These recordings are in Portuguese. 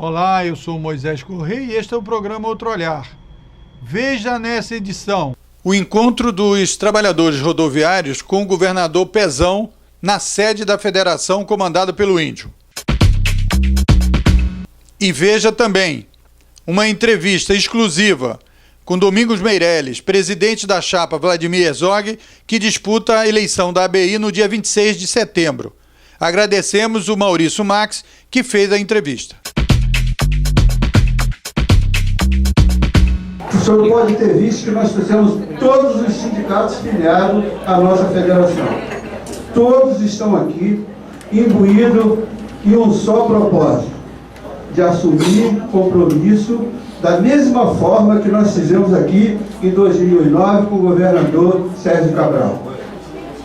Olá, eu sou Moisés Correia e este é o programa Outro Olhar. Veja nessa edição o encontro dos trabalhadores rodoviários com o governador Pezão na sede da federação comandada pelo Índio. E veja também uma entrevista exclusiva com Domingos Meirelles, presidente da chapa Vladimir Herzog, que disputa a eleição da ABI no dia 26 de setembro. Agradecemos o Maurício Max, que fez a entrevista. O senhor pode ter visto que nós fizemos todos os sindicatos filiados à nossa federação. Todos estão aqui, imbuídos em um só propósito, de assumir compromisso da mesma forma que nós fizemos aqui em 2009 com o governador Sérgio Cabral,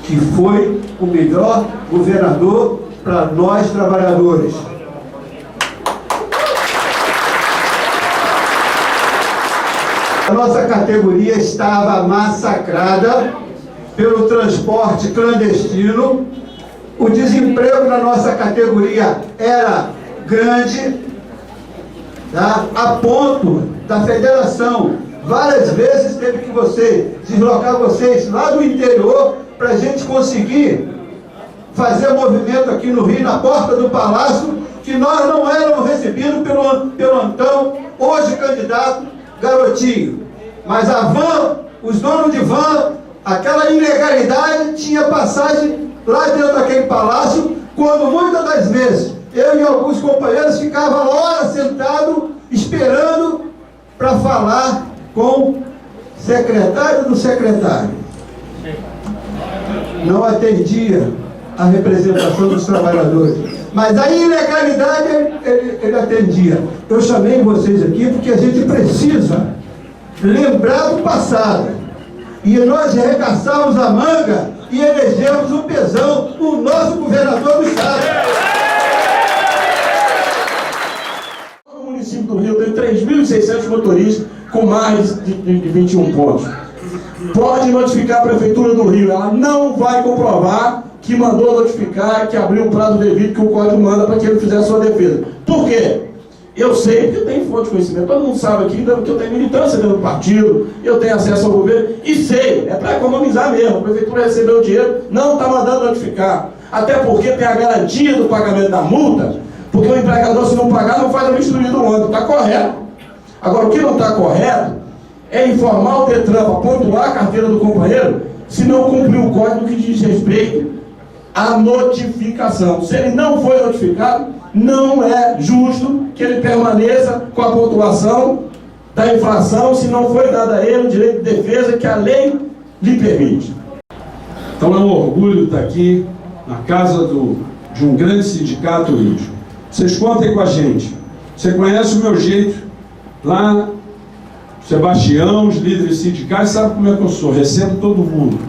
que foi o melhor governador para nós trabalhadores. A nossa categoria estava massacrada pelo transporte clandestino, o desemprego na nossa categoria era grande, tá? A ponto da federação várias vezes teve que deslocar vocês lá do interior para a gente conseguir fazer movimento aqui no Rio, na porta do Palácio, que nós não éramos recebidos pelo então, hoje candidato, Garotinho. Mas a van, os donos de van, aquela ilegalidade tinha passagem lá dentro daquele palácio, quando muitas das vezes eu e alguns companheiros ficavam horas sentados, esperando para falar com o secretário do secretário. Não atendia a representação dos trabalhadores, mas a ilegalidade ele atendia. Eu chamei vocês aqui porque a gente precisa lembrar do passado, e nós arregaçamos a manga e elegemos o Pezão, o nosso governador do estado. O município do Rio tem 3.600 motoristas com mais de 21 pontos. Pode notificar a Prefeitura do Rio, ela não vai comprovar que mandou notificar, que abriu um prazo devido que o Código manda para que ele fizesse a sua defesa. Por quê? Eu sei, porque eu tenho fonte de conhecimento, todo mundo sabe aqui que eu tenho militância dentro do partido, eu tenho acesso ao governo, e sei, é para economizar mesmo. A Prefeitura recebeu o dinheiro, não está mandando notificar. Até porque tem a garantia do pagamento da multa, porque o empregador, se não pagar, não faz a vistoria do ônibus. Está correto. Agora, o que não está correto é informar o Detran para pontuar a carteira do companheiro se não cumprir o código que diz respeito à notificação. Se ele não foi notificado, não é justo que ele permaneça com a pontuação da infração se não foi dado a ele o direito de defesa que a lei lhe permite. Então é um orgulho estar aqui na casa de um grande sindicato índio. Vocês contem com a gente. Você conhece o meu jeito. Lá, Sebastião, os líderes sindicais, sabem como é que eu sou. Recebo todo mundo.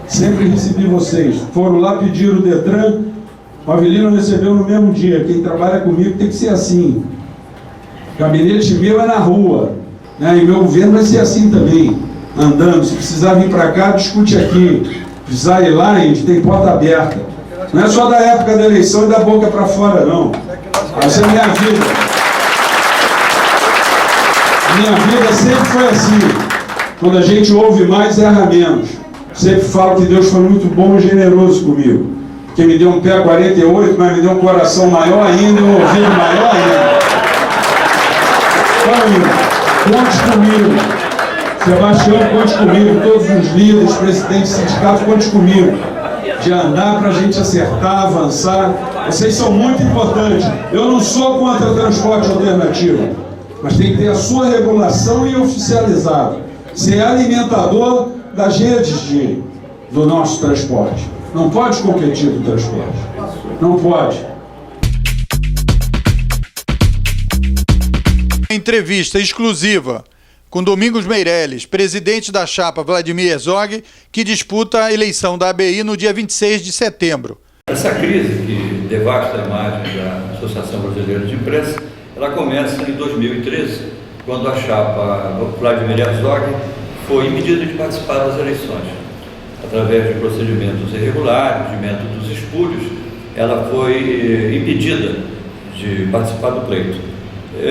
Sempre recebi vocês. Foram lá pedir o Detran. O Avelino recebeu no mesmo dia. Quem trabalha comigo tem que ser assim. O gabinete meu é na rua, né? E meu governo vai ser assim também, andando. Se precisar vir para cá, discute aqui. Se precisar ir lá, a gente tem porta aberta. Não é só da época da eleição e da boca para fora, não. Essa é a minha vida. Minha vida sempre foi assim. Quando a gente ouve mais, erra menos. Sempre falo que Deus foi muito bom e generoso comigo. Que me deu um pé 48, mas me deu um coração maior ainda e um ouvido maior ainda. Então, conte comigo. Sebastião, conte comigo. Todos os líderes, presidentes de sindicatos, conte comigo. De andar para a gente acertar, avançar. Vocês são muito importantes. Eu não sou contra o transporte alternativo, mas tem que ter a sua regulação e oficializado. Ser alimentador das redes do nosso transporte. Não pode competir com o transporte. Não pode. Entrevista exclusiva com Domingos Meirelles, presidente da chapa Vladimir Herzog, que disputa a eleição da ABI no dia 26 de setembro. Essa crise que devasta a imagem da Associação Brasileira de Imprensa, ela começa em 2013, quando a chapa Vladimir Herzog foi impedida de participar das eleições. Através de procedimentos irregulares, de métodos espúrios, ela foi impedida de participar do pleito.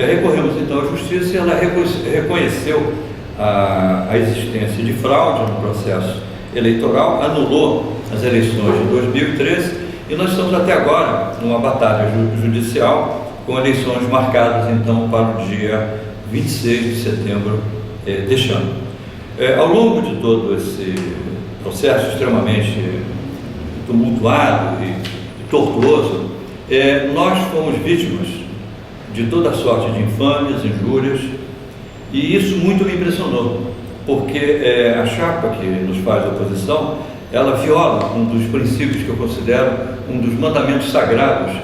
recorremos então à Justiça e ela reconheceu a existência de fraude no processo eleitoral, anulou as eleições de 2013 e nós estamos até agora numa batalha judicial com eleições marcadas então para o dia 26 de setembro deste ano. Ao longo de todo esse processo extremamente tumultuado e tortuoso, nós fomos vítimas de toda sorte de infâmias, injúrias, e isso muito me impressionou, porque a chapa que nos faz oposição, ela viola um dos princípios que eu considero um dos mandamentos sagrados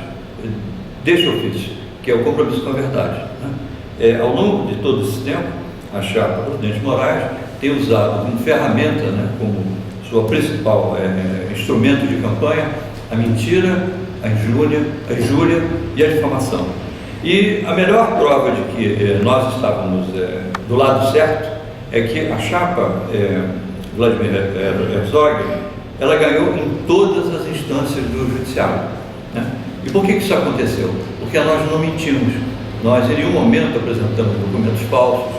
deste ofício, que é o compromisso com a verdade, né? Ao longo de todo esse tempo, a chapa do presidente Moraes tem usado como ferramenta, né, como sua principal instrumento de campanha, a mentira, a injúria e a difamação. E a melhor prova de que nós estávamos do lado certo é que a chapa Vladimir Herzog, ela ganhou em todas as instâncias do judiciário, né? E por que isso aconteceu? Porque nós não mentimos, nós em nenhum momento apresentamos documentos falsos,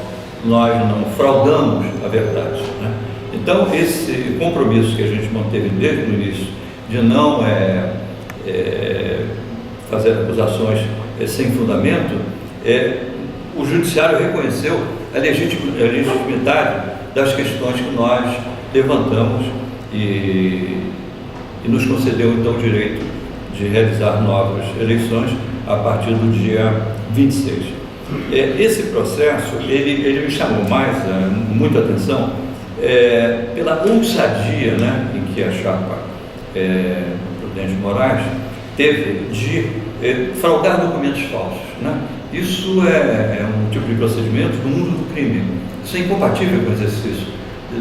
nós não fraudamos a verdade, né? Então esse compromisso que a gente manteve desde o início de não fazer acusações sem fundamento, o judiciário reconheceu a legitimidade das questões que nós levantamos e nos concedeu então o direito de realizar novas eleições a partir do dia 26. Esse processo, ele me chamou mais muita atenção pela ousadia, né, em que a chapa Prudente Moraes teve de fraudar documentos falsos, né? Isso é um tipo de procedimento do mundo do crime. Isso é incompatível com o exercício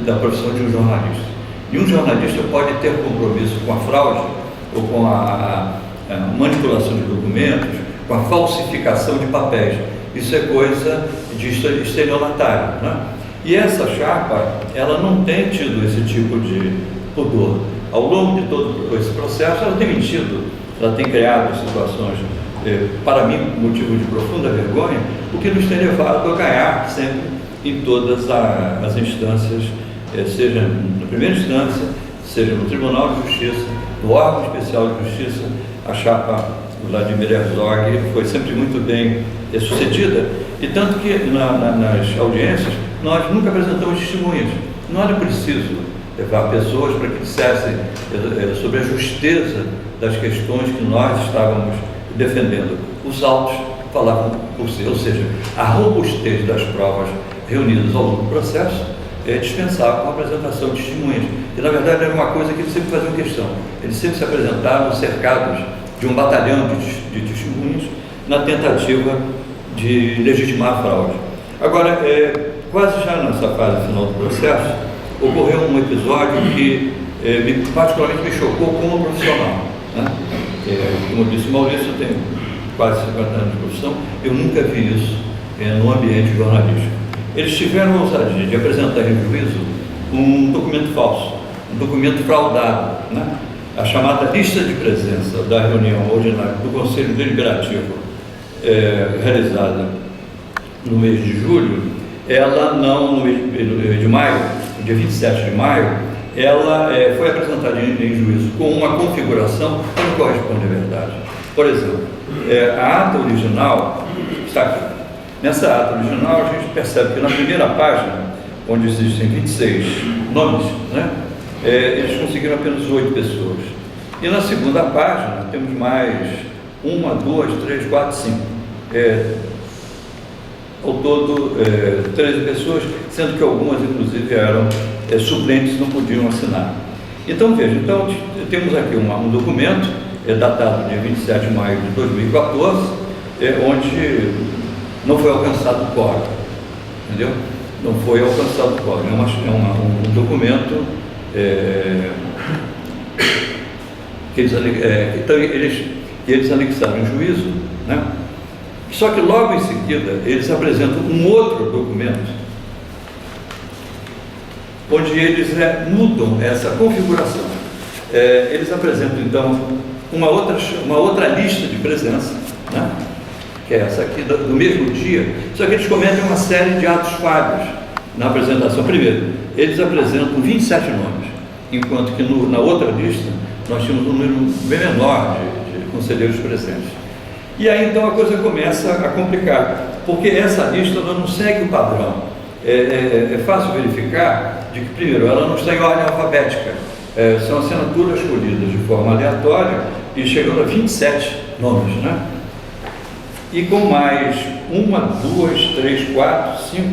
da profissão de um jornalista. Nenhum jornalista pode ter compromisso com a fraude ou com a manipulação de documentos, com a falsificação de papéis. Isso é coisa de estelionatário, né? E essa chapa, ela não tem tido esse tipo de pudor. Ao longo de todo esse processo, ela tem mentido, ela tem criado situações, para mim, motivo de profunda vergonha, o que nos tem levado a ganhar sempre em todas as instâncias, seja na primeira instância, seja no Tribunal de Justiça, no órgão especial de Justiça. A chapa Vladimir Herzog foi sempre muito bem sucedida, e tanto que nas audiências nós nunca apresentamos testemunhas. Não era preciso levar pessoas para que dissessem sobre a justeza das questões que nós estávamos defendendo. Os autos falavam por si, ou seja, a robustez das provas reunidas ao longo do processo dispensava a apresentação de testemunhas, que na verdade era uma coisa que eles sempre faziam questão. Eles sempre se apresentavam cercados de um batalhão de testemunhas na tentativa de legitimar a fraude. Agora, quase já nessa fase final do processo, ocorreu um episódio que particularmente me chocou como profissional, né? Como disse o Maurício, eu tenho quase 50 anos de profissão, eu nunca vi isso no ambiente jornalístico. Eles tiveram a ousadia de apresentar em juízo um documento falso, um documento fraudado, né? A chamada lista de presença da reunião ordinária do Conselho Deliberativo realizada no mês de julho, ela não, no mês de maio, no dia 27 de maio, ela foi apresentada em juízo com uma configuração que não corresponde à verdade. Por exemplo, a ata original está aqui. Nessa ata original, a gente percebe que na primeira página, onde existem 26 nomes, né, eles conseguiram apenas 8 pessoas. E na segunda página, temos mais 1, 2, 3, 4, 5. Ao todo, 13 pessoas, sendo que algumas, inclusive, eram suplentes, não podiam assinar. Então, veja, temos aqui um documento, datado dia 27 de maio de 2014, onde não foi alcançado o quórum, entendeu? Não foi alcançado o quórum. Um documento que eles anexaram em juízo, né? Só que logo em seguida eles apresentam um outro documento onde eles mudam essa configuração. Eles apresentam então uma outra lista de presença, né? que é essa aqui, do mesmo dia, só que eles cometem uma série de atos falhos na apresentação. Primeiro, eles apresentam 27 nomes, enquanto que na outra lista nós tínhamos um número bem menor de conselheiros presentes. E aí então a coisa começa a complicar, porque essa lista ela não segue o padrão. É fácil verificar de que, primeiro, ela não está em ordem alfabética, são assinaturas escolhidas de forma aleatória e chegando a 27 nomes, né? E com mais 1, 2, 3, 4, 5,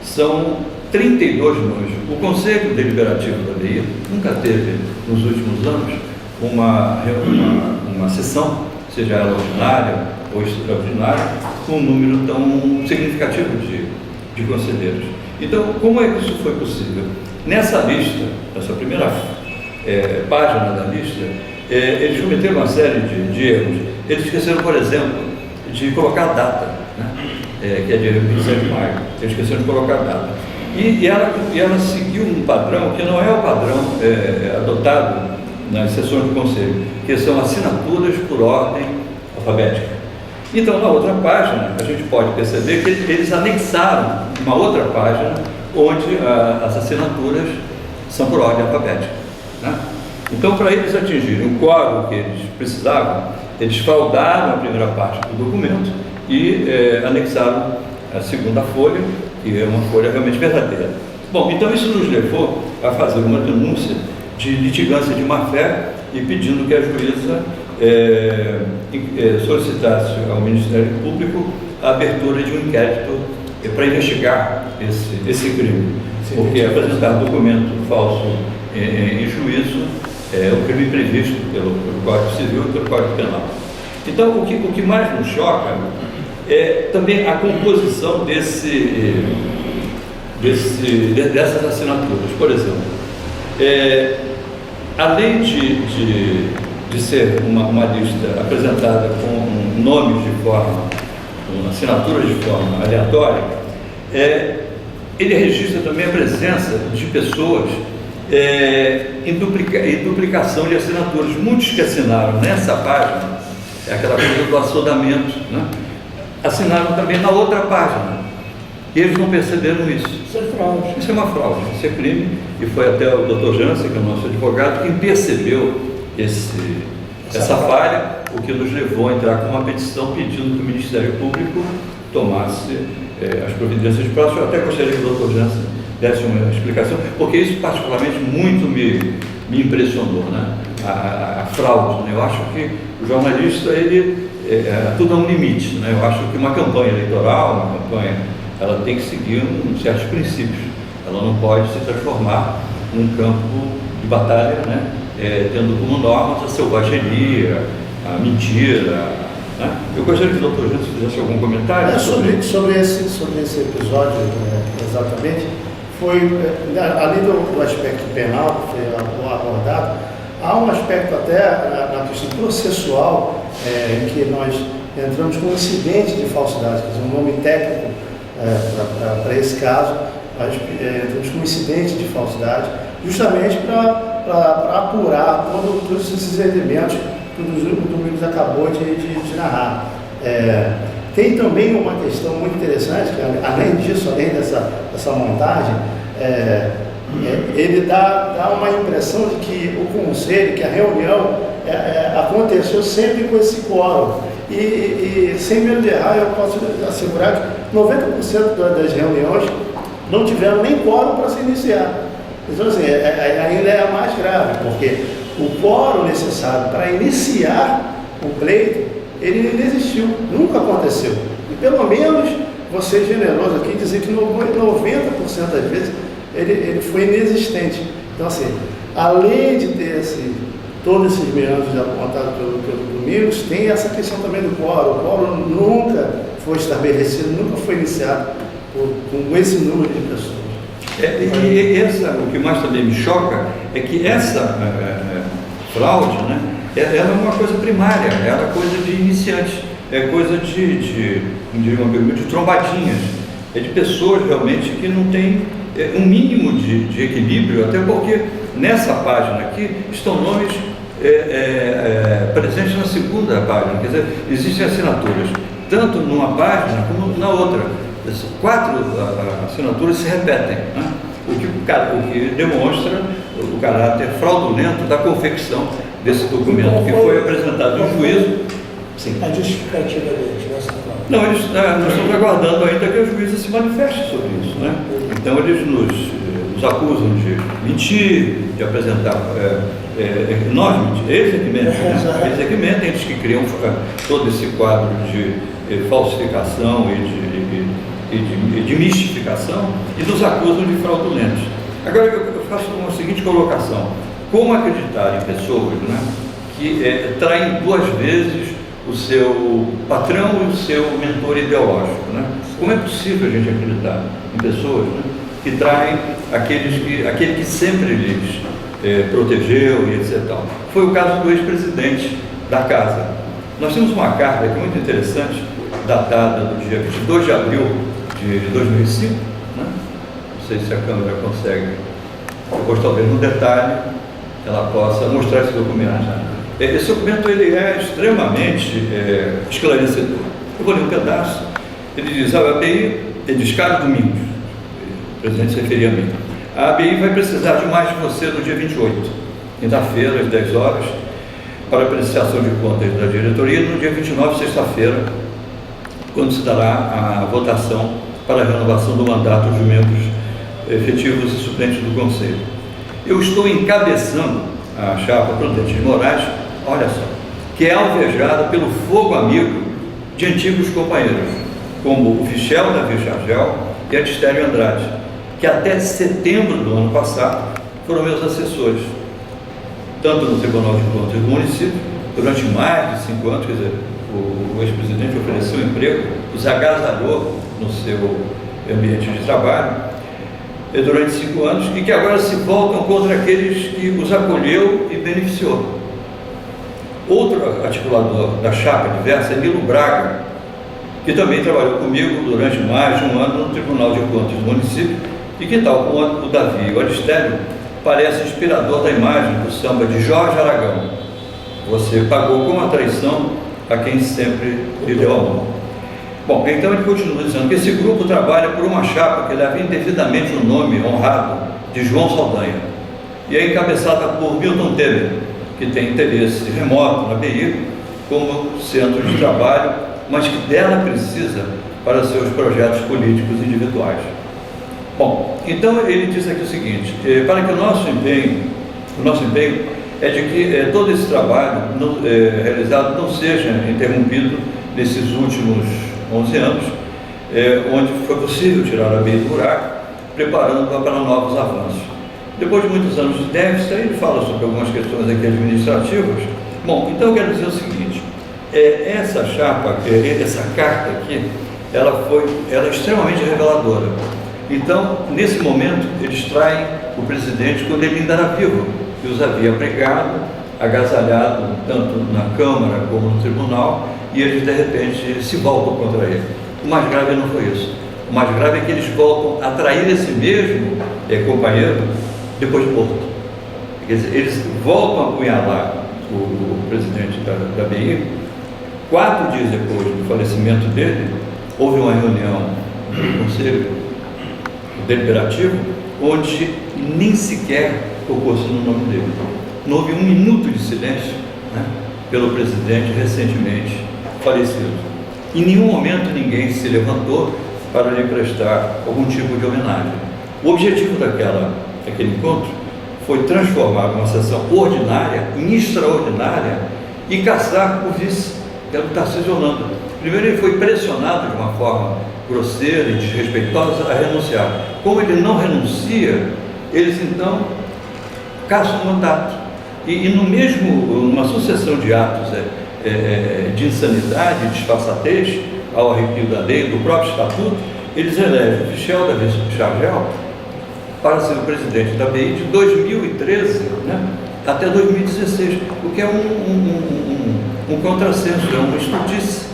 são 32 nomes. O Conselho Deliberativo da ABI nunca teve, nos últimos anos, uma sessão, seja ela ordinária ou extraordinária, com um número tão significativo de conselheiros. Então, como é que isso foi possível? Nessa lista, nessa primeira página da lista, eles cometeram uma série de erros. Eles esqueceram, por exemplo, de colocar a data, né? Que é dia 27 de maio. Eles esqueceram de colocar a data. E ela seguiu um padrão que não é o padrão adotado nas sessões do Conselho, que são assinaturas por ordem alfabética. Então, na outra página, a gente pode perceber que eles anexaram uma outra página onde as assinaturas são por ordem alfabética, né? Então, para eles atingirem o quórum que eles precisavam, eles fraudaram a primeira parte do documento e anexaram a segunda folha, que é uma folha realmente verdadeira. Bom, então isso nos levou a fazer uma denúncia de litigância de má-fé e pedindo que a juíza solicitasse ao Ministério Público a abertura de um inquérito para investigar esse crime. Sim, porque apresentar documento falso em juízo é um crime previsto pelo Código Civil e pelo Código Penal. Então, o que mais nos choca é também a composição dessas assinaturas. Por exemplo, além de ser uma lista apresentada com nomes de forma, com assinaturas de forma aleatória, ele registra também a presença de pessoas em duplicação de assinaturas. Muitos que assinaram nessa página, aquela coisa do assodamento, né? Assinaram também na outra página. E eles não perceberam isso. Isso é fraude. Isso é uma fraude, isso é crime. E foi até o Dr. Jansen, que é o nosso advogado, quem percebeu essa falha, o que nos levou a entrar com uma petição pedindo que o Ministério Público tomasse as providências próximas. Eu até gostaria que o Dr. Jansen desse uma explicação, porque isso particularmente muito me impressionou, né? A fraude, né? Eu acho que o jornalista, tudo é um limite, né? Eu acho que uma campanha eleitoral, ela tem que seguir certos princípios. Ela não pode se transformar num campo de batalha, né? Tendo como normas a selvageria, a mentira, né? Eu gostaria que o Dr. Jansen fizesse algum comentário sobre esse episódio, exatamente. Foi, além do aspecto penal que foi abordado, há um aspecto até na questão processual, em que nós entramos com um incidente de falsidade, quer dizer, um nome técnico para esse caso, nós entramos com um incidente de falsidade, justamente para apurar todos esses elementos que o Domingos acabou de narrar. Tem também uma questão muito interessante, que além disso, além dessa montagem, ele dá uma impressão de que o conselho, que a reunião aconteceu sempre com esse quórum. E sem medo de errar, eu posso assegurar que 90% das reuniões não tiveram nem quórum para se iniciar. Então, assim, ainda é mais grave, porque o quórum necessário para iniciar o pleito, ele não existiu, nunca aconteceu. E pelo menos, vou ser generoso aqui, dizer que 90% das vezes ele foi inexistente. Então, assim, além de ter todos esses meandros apontados pelo Domingos, tem essa questão também do quórum. O quórum nunca foi estabelecido, nunca foi iniciado com esse número de pessoas. O que mais também me choca é que essa fraude, né, ela é uma coisa primária, ela é coisa de iniciante, é coisa de trombadinhas, de pessoas realmente que não têm um mínimo de equilíbrio, até porque nessa página aqui estão nomes presentes na segunda página, quer dizer, existem assinaturas tanto numa página como na outra. As 4 assinaturas se repetem, né? O que demonstra o caráter fraudulento da confecção desse documento, que foi apresentado no juízo. Sim. A justificativa deles, nessa forma. Não, nós estamos aguardando ainda que o juízo se manifeste sobre isso, né? Então eles nos acusam de mentir, de apresentar nós mentimos, eles é que mentem, eles que criam todo esse quadro de falsificação e de mistificação, e nos acusam de fraudulentos. Agora eu faço uma seguinte colocação: como acreditar em pessoas, né, que traem 2 vezes o seu patrão e o seu mentor ideológico, né? Como é possível a gente acreditar em pessoas, né, que traem aquele que sempre lhes protegeu e etc. Foi o caso do ex-presidente da casa. Nós temos uma carta aqui muito interessante, datada do dia 22 de abril de 2005, né? Não sei se a câmera consegue, depois talvez no detalhe ela possa mostrar esse documento. Esse documento ele é extremamente esclarecedor. Eu vou ler um pedaço. Ele diz: a ABI, ele diz: Carlos Domingos, o presidente se referia a mim, a ABI vai precisar de mais de você no dia 28, quinta-feira, às 10 horas, para apreciação de contas da diretoria, e no dia 29, sexta-feira, quando se dará a votação para a renovação do mandato dos membros efetivos e suplentes do Conselho. Eu estou encabeçando a chapa Prudente de Moraes, olha só, que é alvejada pelo fogo amigo de antigos companheiros, como o Fichel Davi Chargel e Aristério Andrade, que até setembro do ano passado foram meus assessores, tanto no Tribunal de Contas do município, durante mais de 5 anos. Quer dizer, o ex-presidente ofereceu emprego, os agasalhou no seu ambiente de trabalho durante 5 anos, e que agora se voltam contra aqueles que os acolheu e beneficiou. Outro articulador da chapa diversa é Nilo Braga, que também trabalhou comigo durante mais de 1 ano no Tribunal de Contas do município, e que, tal como o Davi e o Aristério, parece inspirador da imagem do samba de Jorge Aragão: você pagou com a traição a quem sempre lhe deu a mão. Bom, então ele continua dizendo que esse grupo trabalha por uma chapa que leva indevidamente o nome honrado de João Saldanha, e é encabeçada por Milton Temer, que tem interesse remoto na BI como centro de trabalho, mas que dela precisa para seus projetos políticos individuais. Bom, então ele diz aqui o seguinte: para que o nosso empenho é de que todo esse trabalho realizado não seja interrompido nesses últimos 11 anos, onde foi possível tirar a BI do buraco, preparando-a para novos avanços. Depois de muitos anos de déficit, ele fala sobre algumas questões aqui administrativas. Bom, então eu quero dizer o seguinte: essa chapa, essa carta aqui, ela é extremamente reveladora. Então, nesse momento, eles traem o presidente quando ele ainda era vivo, que os havia pregado, agasalhado, tanto na Câmara como no Tribunal, e eles, de repente, se voltam contra ele. O mais grave não foi isso. O mais grave é que eles voltam a trair esse mesmo companheiro depois de morto. Quer dizer, eles voltam a apunhalar o presidente da BI. 4 dias depois do falecimento dele, houve uma reunião do Conselho Deliberativo, onde nem sequer tocou-se no nome dele. Não houve 1 minuto de silêncio, né, pelo presidente recentemente falecido. Em nenhum momento ninguém se levantou para lhe prestar algum tipo de homenagem. O objetivo daquele encontro foi transformar uma sessão ordinária em extraordinária e caçar o vice, que era o Tarcísio Holanda. Primeiro, ele foi pressionado de uma forma grosseira e desrespeitosa a renunciar. Como ele não renuncia, eles então caçam o mandato. E numa sucessão de atos de insanidade, de disfarçatez, ao arrepio da lei, do próprio estatuto, eles elegem o Fichel Davi Chargel para ser o presidente da BI de 2013, né, até 2016, o que é um contrassenso, é uma estultice.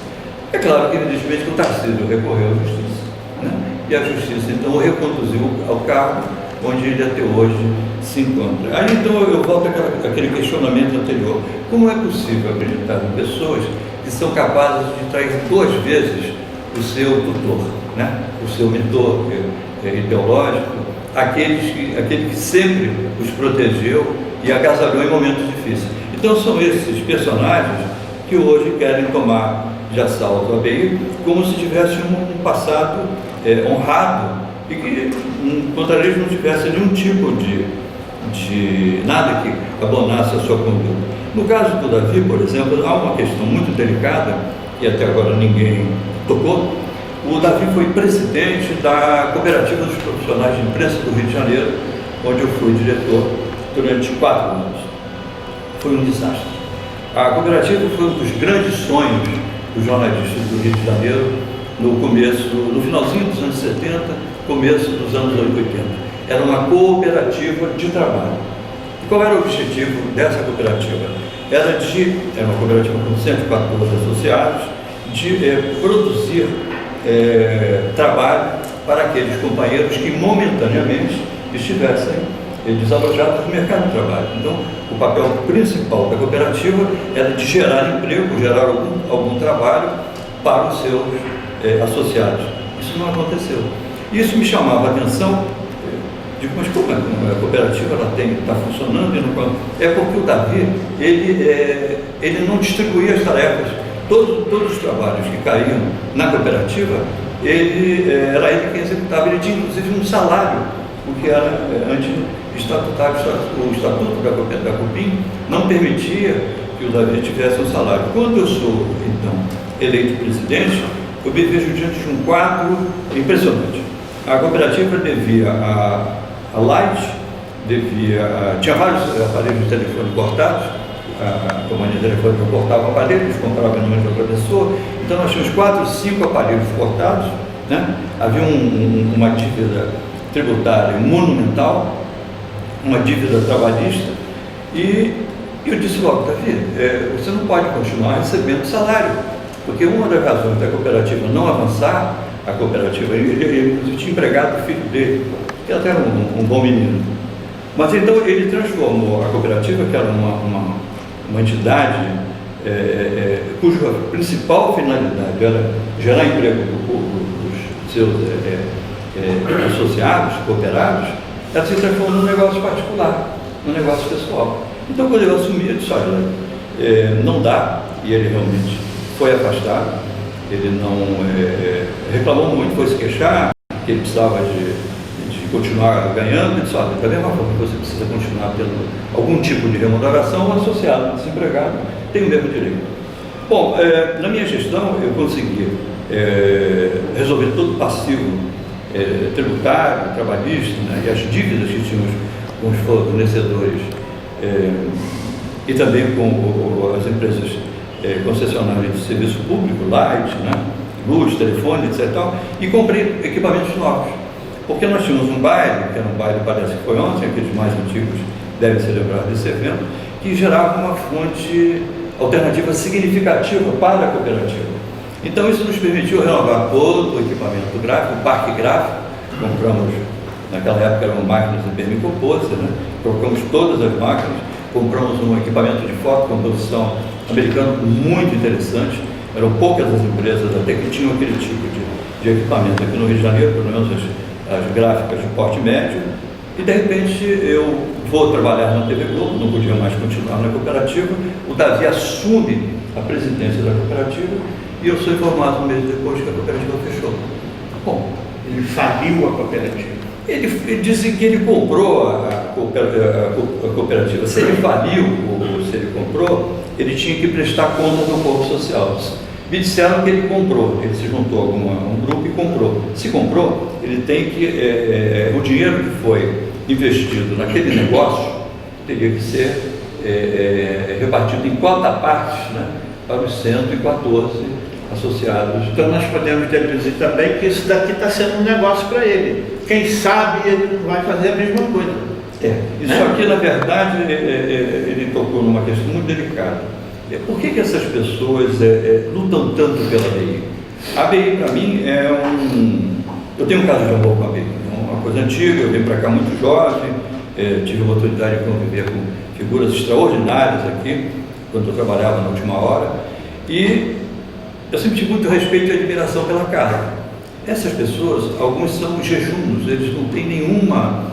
É claro que, evidentemente, que o Tarcísio recorreu à justiça, né, e a justiça, então, o reconduziu ao cargo onde ele até hoje se encontra. Aí então eu volto àquele questionamento anterior. Como é possível acreditar em pessoas que são capazes de trair 2 vezes o seu tutor, né? O seu mentor ideológico, aquele que sempre os protegeu e agasalhou em momentos difíceis. Então são esses personagens que hoje querem tomar de assalto a ABI como se tivesse um passado honrado e que contra eles não tivesse nenhum tipo de nada que abonasse a sua conduta. No caso do Davi, por exemplo, há uma questão muito delicada e até agora ninguém tocou. O Davi foi presidente da Cooperativa dos Profissionais de Imprensa do Rio de Janeiro, onde eu fui diretor durante 4 anos. Foi um desastre. A cooperativa foi um dos grandes sonhos dos jornalistas do Rio de Janeiro no finalzinho dos anos 70, começo dos anos 80. Era uma cooperativa de trabalho. E qual era o objetivo dessa cooperativa? Era uma cooperativa com 114 associados, de produzir trabalho para aqueles companheiros que momentaneamente estivessem desalojados do mercado de trabalho. Então, o papel principal da cooperativa era de gerar emprego, gerar algum trabalho para os seus associados. Isso não aconteceu. Isso me chamava a atenção. Digo, mas como a cooperativa está funcionando? É porque o Davi, ele não distribuía as tarefas. Todos os trabalhos que caíam na cooperativa, era ele quem executava. Ele tinha, inclusive, um salário, o que era anti-estatutário. O estatuto da Copim não permitia que o Davi tivesse um salário. Quando eu sou, então, eleito presidente, eu me vejo diante de um quadro impressionante. A cooperativa devia a Light, tinha vários aparelhos de telefone cortados. A companhia de telefone cortava aparelhos, comprava em nome de outra pessoa. Então nós tínhamos 4, 5 aparelhos cortados, né? Havia uma dívida tributária monumental, uma dívida trabalhista, e eu disse logo, Davi, você não pode continuar recebendo salário, porque uma das razões da cooperativa não avançar, a cooperativa, ele tinha empregado o filho dele, que até era um bom menino. Mas então ele transformou a cooperativa, que era uma entidade cuja principal finalidade era gerar emprego dos seus associados, cooperados, ela se transformou num negócio particular, num negócio pessoal. Então, quando eu assumi, eu disse, olha, não dá, e ele realmente foi afastado, ele não reclamou muito, foi se queixar, que ele precisava de continuar ganhando, e disse, olha, da mesma forma que você precisa continuar tendo algum tipo de remuneração, um associado, desempregado, tem o mesmo direito. Bom, na minha gestão eu consegui resolver todo o passivo tributário, trabalhista, né, e as dívidas que tínhamos com os fornecedores e também com as empresas concessionárias de serviço público, Light, né, luz, telefone, etc. E comprei equipamentos novos. Porque nós tínhamos um baile, que era um baile, parece que foi ontem, aqueles mais antigos devem se lembrar desse evento, que gerava uma fonte alternativa significativa para a cooperativa. Então isso nos permitiu renovar todo o equipamento gráfico, o parque gráfico. Compramos, naquela época eram máquinas de vermicomposta, né? Trocamos todas as máquinas, compramos um equipamento de fotocomposição americano muito interessante. Eram poucas as empresas até que tinham aquele tipo de equipamento aqui no Rio de Janeiro, pelo menos as gráficas de porte médio, e de repente eu vou trabalhar na TV Globo, não podia mais continuar na cooperativa, o Davi assume a presidência da cooperativa e eu sou informado um mês depois que a cooperativa fechou. Bom, ele faliu a cooperativa. Ele disse que ele comprou a cooperativa. Se ele faliu ou se ele comprou, ele tinha que prestar conta do corpo social. Me disseram que ele comprou, ele se juntou a um grupo e comprou. Se comprou, ele tem que, o dinheiro que foi investido naquele negócio teria que ser repartido em quota-partes, né, para os 114 associados. Então nós podemos deduzir também que isso daqui está sendo um negócio para ele. Quem sabe ele não vai fazer a mesma coisa. Isso aqui, na verdade, ele tocou numa questão muito delicada. Por que essas pessoas lutam tanto pela ABI? A ABI, para mim, eu tenho um caso de amor com a ABI, é uma coisa antiga, eu vim para cá muito jovem, tive a oportunidade de conviver com figuras extraordinárias aqui, quando eu trabalhava na Última Hora, e eu sempre tive muito respeito e admiração pela casa. Essas pessoas, alguns são jejunos, eles não têm nenhuma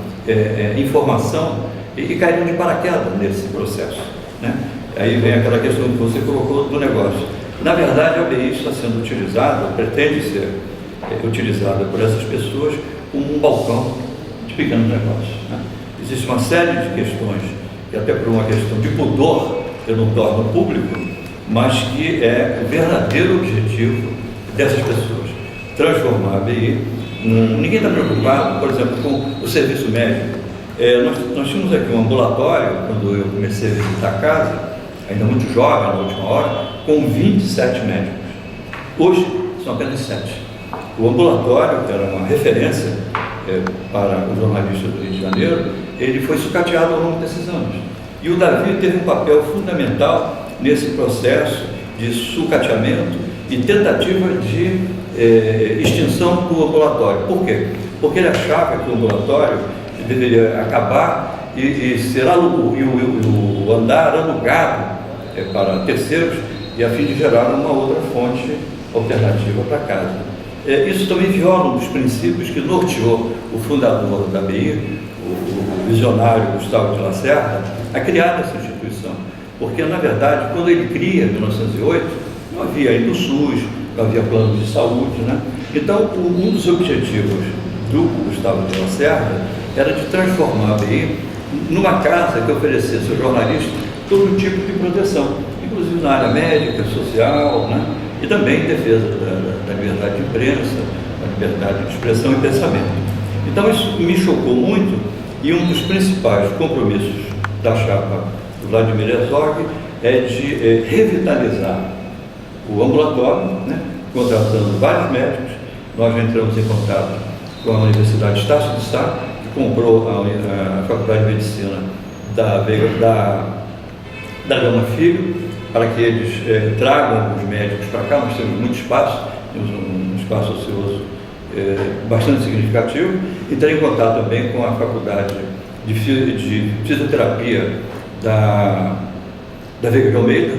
informação e caíram de paraquedas nesse processo, né? Aí vem aquela questão que você colocou do negócio. Na verdade, a ABI está sendo utilizada, pretende ser utilizada por essas pessoas como um balcão de pequenos negócios, né? Existe uma série de questões, que até por uma questão de pudor eu não torno público, mas que é o verdadeiro objetivo dessas pessoas, transformar a ABI. Ninguém está preocupado, por exemplo, com o serviço médico. Nós tínhamos aqui um ambulatório, quando eu comecei a visitar a casa, ainda muito jovem, na Última Hora, com 27 médicos. Hoje são apenas 7. O ambulatório, que era uma referência para os jornalistas do Rio de Janeiro, ele foi sucateado ao longo desses anos. E o Davi teve um papel fundamental nesse processo de sucateamento e tentativa de extinção do ambulatório. Por quê? Porque ele achava que o ambulatório deveria acabar e o andar alugado para terceiros, e a fim de gerar uma outra fonte alternativa para casa. Isso também viola um dos princípios que norteou o fundador da ABI, o visionário Gustavo de Lacerda, a criar essa instituição. Porque, na verdade, quando ele cria, em 1908, não havia ainda o SUS, não havia plano de saúde, né? Então, um dos objetivos do Gustavo de Lacerda era de transformar a ABI numa casa que oferecesse aos jornalistas todo tipo de proteção, inclusive na área médica, social, né? E também em defesa da liberdade de imprensa, da liberdade de expressão e pensamento. Então isso me chocou muito, e um dos principais compromissos da chapa do Vladimir Herzog é de revitalizar o ambulatório, né? Contratando vários médicos. Nós já entramos em contato com a Universidade Estácio de Sá, que comprou a Faculdade de Medicina da Gama Filho, para que eles tragam os médicos para cá. Nós temos muito espaço, temos um espaço ocioso bastante significativo. Entrei em contato também com a Faculdade de Fisioterapia da Veiga de Almeida,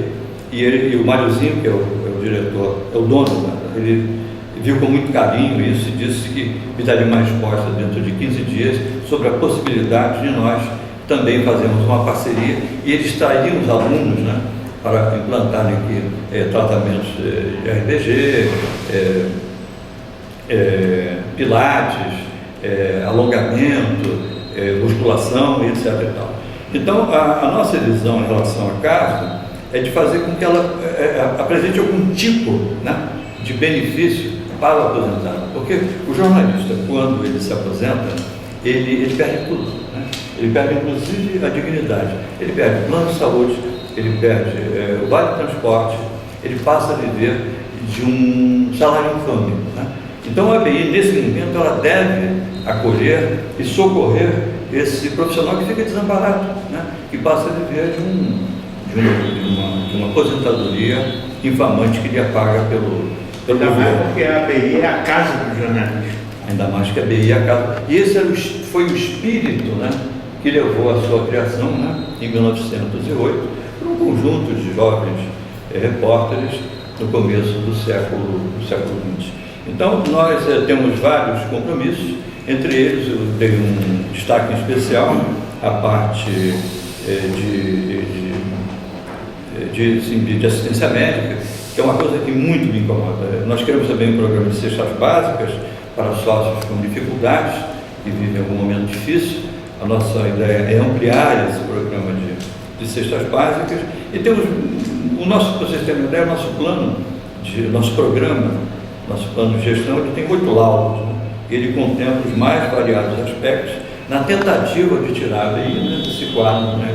e o Máriozinho, que é o diretor, é o dono, ele viu com muito carinho isso e disse que me daria uma resposta dentro de 15 dias sobre a possibilidade de nós também fazermos uma parceria, e eles trariam os alunos, né, para implantarem aqui tratamentos de RBG, pilates, alongamento, musculação, etc. E tal. Então, a nossa visão em relação à casa é de fazer com que ela apresente algum tipo, né, de benefício para o aposentado. Porque o jornalista, quando ele se aposenta, ele perde tudo, né? Ele perde inclusive a dignidade, ele perde o plano de saúde, ele perde o vale de transporte, ele passa a viver de um salário infame, né? Então a ABI, nesse momento, ela deve acolher e socorrer esse profissional que fica desamparado, né? Que passa a viver de uma aposentadoria infamante que lhe paga pelo Ainda governo. mais porque a ABI é a casa do jornalista. Ainda mais que a ABI é a casa. E esse foi o espírito, né, que levou à sua criação, né, em 1908, por um conjunto de jovens repórteres no começo do século XX. Então, nós temos vários compromissos, entre eles eu dei um destaque especial à parte de assistência médica, que é uma coisa que muito me incomoda. Nós queremos também um programa de cestas básicas para sócios com dificuldades, que vivem algum momento difícil. A nossa ideia é ampliar esse programa de cestas básicas, e temos o nosso, para vocês terem uma ideia, nosso programa, nosso plano de gestão, ele tem 8 laudos, né? Ele contempla os mais variados aspectos na tentativa de tirar a ABI desse quadro, né,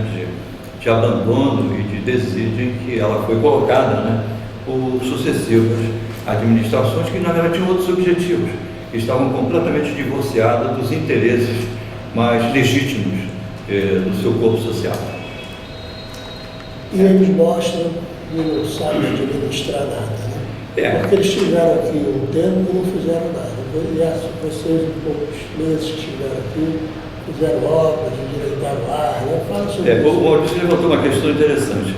de abandono e de desídia em que ela foi colocada, né, por sucessivas administrações que, na verdade, tinham outros objetivos, que estavam completamente divorciadas dos interesses mais legítimos do seu corpo social. E eles mostram que não sabem administrar nada, né? Porque eles estiveram aqui um tempo e não fizeram nada. E vocês, um poucos meses que estiveram aqui, fizeram obras, endireitaram a área. Fala sobre isso. O Maurício levantou uma questão interessante.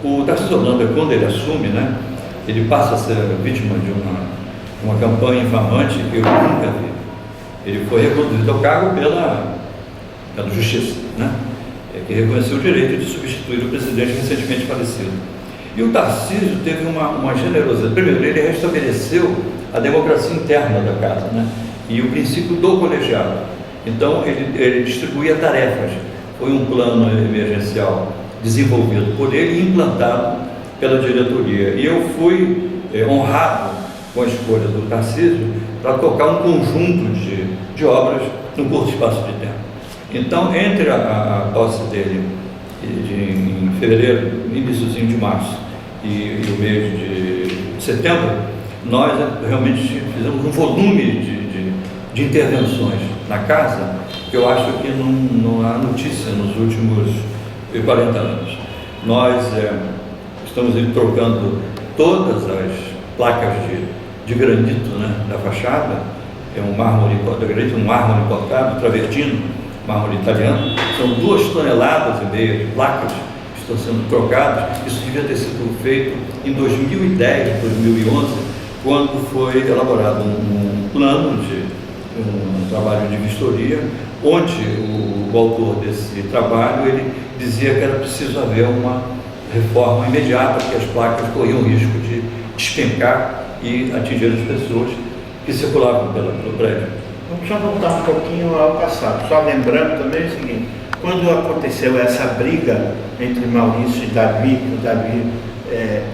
O Tarcísio Holanda, quando ele assume, né, ele passa a ser vítima de uma campanha infamante que eu nunca vi. Ele foi reconduzido ao cargo pela Justiça, né, que reconheceu o direito de substituir o presidente recentemente falecido. E o Tarcísio teve uma generosidade. Primeiro, ele restabeleceu a democracia interna da casa, né, e o princípio do colegiado. Então, ele distribuía tarefas. Foi um plano emergencial desenvolvido por ele e implantado pela diretoria. E eu fui honrado com a escolha do Tarcísio para tocar um conjunto de obras num curto espaço de tempo. Então, entre a posse dele em fevereiro, iníciozinho de março e o mês de setembro, nós realmente fizemos um volume de intervenções na casa que eu acho que não há notícia nos últimos 40 anos. Nós estamos trocando todas as placas de granito, né, da fachada, um mármore de granito, um mármore importado, travertino, mármore italiano, são 2,5 toneladas de placas que estão sendo trocadas. Isso devia ter sido feito em 2010, 2011, quando foi elaborado um plano um trabalho de vistoria, onde o autor desse trabalho ele dizia que era preciso haver uma reforma imediata, porque as placas corriam o risco de despencar e atingir as pessoas que circulavam pelo prédio. Vamos só voltar um pouquinho ao passado, só lembrando também o seguinte: quando aconteceu essa briga entre Maurício e Davi, que o Davi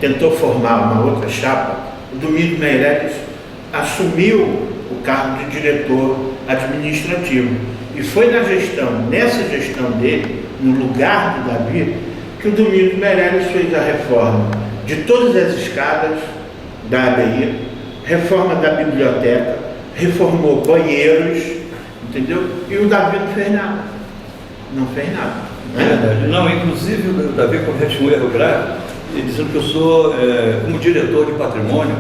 tentou formar uma outra chapa, o Domingos Meirelles assumiu o cargo de diretor administrativo. E foi nessa gestão dele, no lugar do Davi, que o Domingos Meirelles fez a reforma de todas as escadas da ABI, reforma da biblioteca, reformou banheiros, entendeu? E o Davi não fez nada. Não fez nada. É verdade. Não, inclusive o Davi comete um erro grave, dizendo que eu sou, como diretor de patrimônio.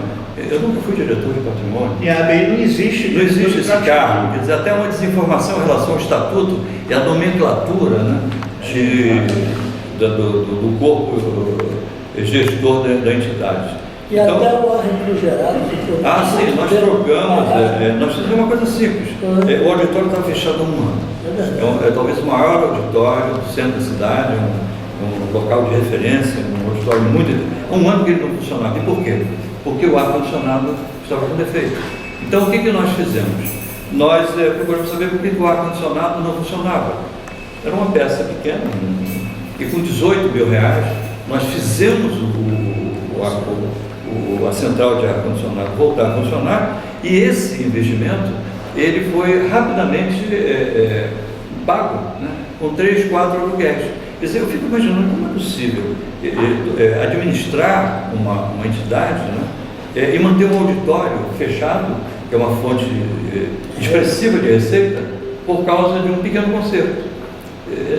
Eu nunca fui diretor de patrimônio. E a ABI não existe. Não existe esse cargo. Quer dizer, até uma desinformação em relação ao estatuto e à nomenclatura, né, do corpo gestor da entidade. E então, até o ar refrigerado. Sim, nós trocamos. Nós fizemos uma coisa simples. O auditório estava fechado há um ano. É talvez o maior auditório do centro da cidade, um local de referência, um auditório muito. Há um ano que ele não funcionava. E por quê? Porque o ar-condicionado estava com defeito. Então, o que nós fizemos? Nós procuramos saber por que o ar-condicionado não funcionava. Era uma peça pequena, e com R$18 mil, nós fizemos a central de ar-condicionado voltar a funcionar, e esse investimento ele foi rapidamente pago, né, com 3, 4 aluguéis. Quer dizer, eu fico imaginando como é possível administrar uma entidade, né, e manter um auditório fechado, que é uma fonte expressiva de receita, por causa de um pequeno conserto.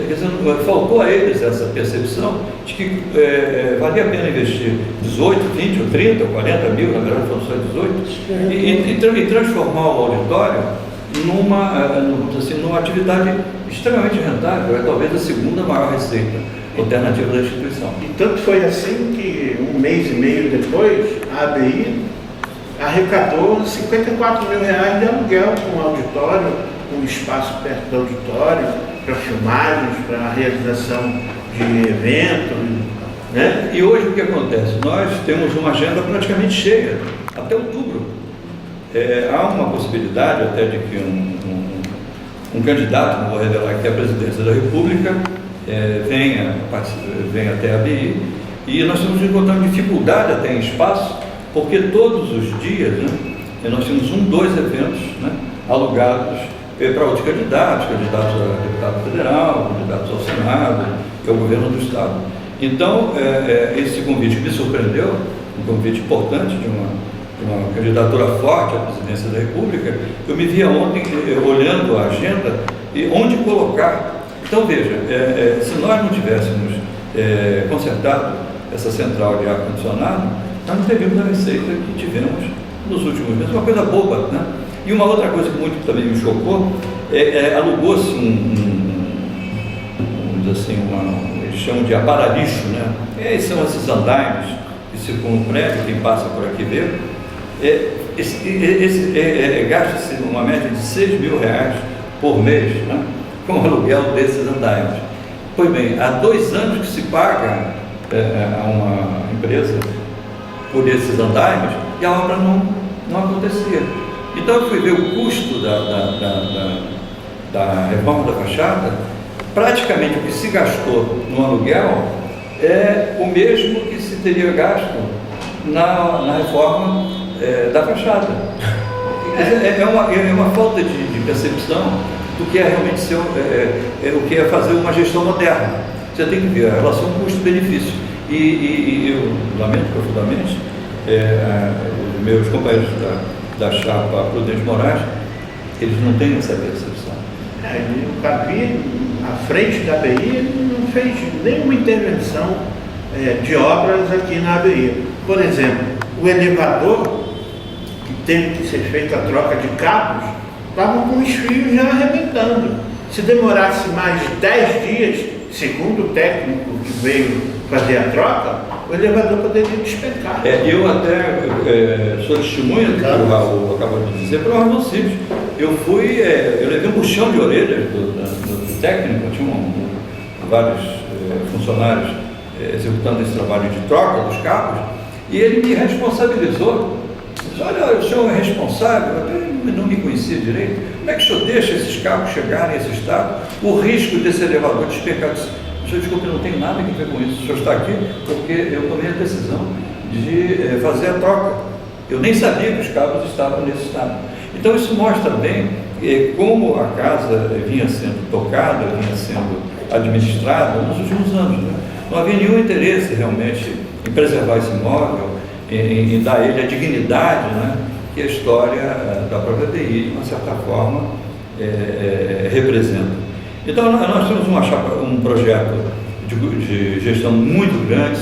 Quer dizer, faltou a eles essa percepção de que valia a pena investir 18, 20, ou 30, ou 40 mil, na verdade foram só 18, e transformar o auditório numa atividade extremamente rentável, talvez a segunda maior receita alternativa da instituição. E tanto foi assim que, um mês e meio depois, a ABI arrecadou R$54 mil de aluguel com o auditório, com espaço perto do auditório, para filmagens, para a realização de eventos, né? E hoje o que acontece? Nós temos uma agenda praticamente cheia, até outubro. Há uma possibilidade até de que um candidato, não vou revelar aqui, à presidência da República, venha até a ABI, e nós estamos encontrando dificuldade até em espaço, porque todos os dias, né, nós temos 2 eventos, né, alugados para outros candidatos a deputado federal, candidatos ao Senado, que é o governo do Estado. Então, esse convite que me surpreendeu, um convite importante de uma candidatura forte à presidência da República, eu me via ontem olhando a agenda e onde colocar. Então, veja, se nós não tivéssemos consertado essa central de ar-condicionado, nós não teríamos a receita que tivemos nos últimos meses, uma coisa boba, né? E uma outra coisa que muito também me chocou, alugou-se eles chamam de aparalixo, né? São esses andaimes que circulam o prédio, quem passa por aqui vê. Gasta-se uma média de R$6.000 por mês, né? Com o aluguel desses andaimes. Pois bem, há 2 anos que se paga a uma empresa por esses andaimes e a obra não acontecia. Então eu fui ver o custo da reforma da fachada. Praticamente o que se gastou no aluguel é o mesmo que se teria gasto na reforma da fachada. É uma falta de percepção do que é realmente o que é fazer uma gestão moderna. Você tem que ver a relação custo-benefício. E eu lamento profundamente, os meus companheiros da chapa Prudente Moraes, eles não têm essa percepção. O Capi, à frente da ABI, não fez nenhuma intervenção de obras aqui na ABI. Por exemplo, o elevador, que teve que ser feita a troca de cabos, estavam com os fios já arrebentando. Se demorasse mais 10 dias, segundo o técnico que veio fazer a troca, o elevador poderia despencar. Eu até sou testemunha do que o Raul acabou de dizer, por uma razão simples. Eu levei um puxão de orelhas do técnico, tinha vários funcionários executando esse trabalho de troca dos cabos, e ele me responsabilizou. Disse, olha, o senhor é responsável, eu não me conhecia direito, como é que o senhor deixa esses cabos chegarem a esse estado? O risco desse elevador despencar. O senhor, desculpe, eu não tenho nada a ver com isso, o senhor está aqui porque eu tomei a decisão de fazer a troca. Eu nem sabia que os cabos estavam nesse estado. Então isso mostra bem como a casa vinha sendo tocada, vinha sendo administrada nos últimos anos, né? Não havia nenhum interesse realmente em preservar esse imóvel, em dar a ele a dignidade, né, que a história da própria ABI, de uma certa forma, representa. Então nós temos um projeto de gestão muito grande,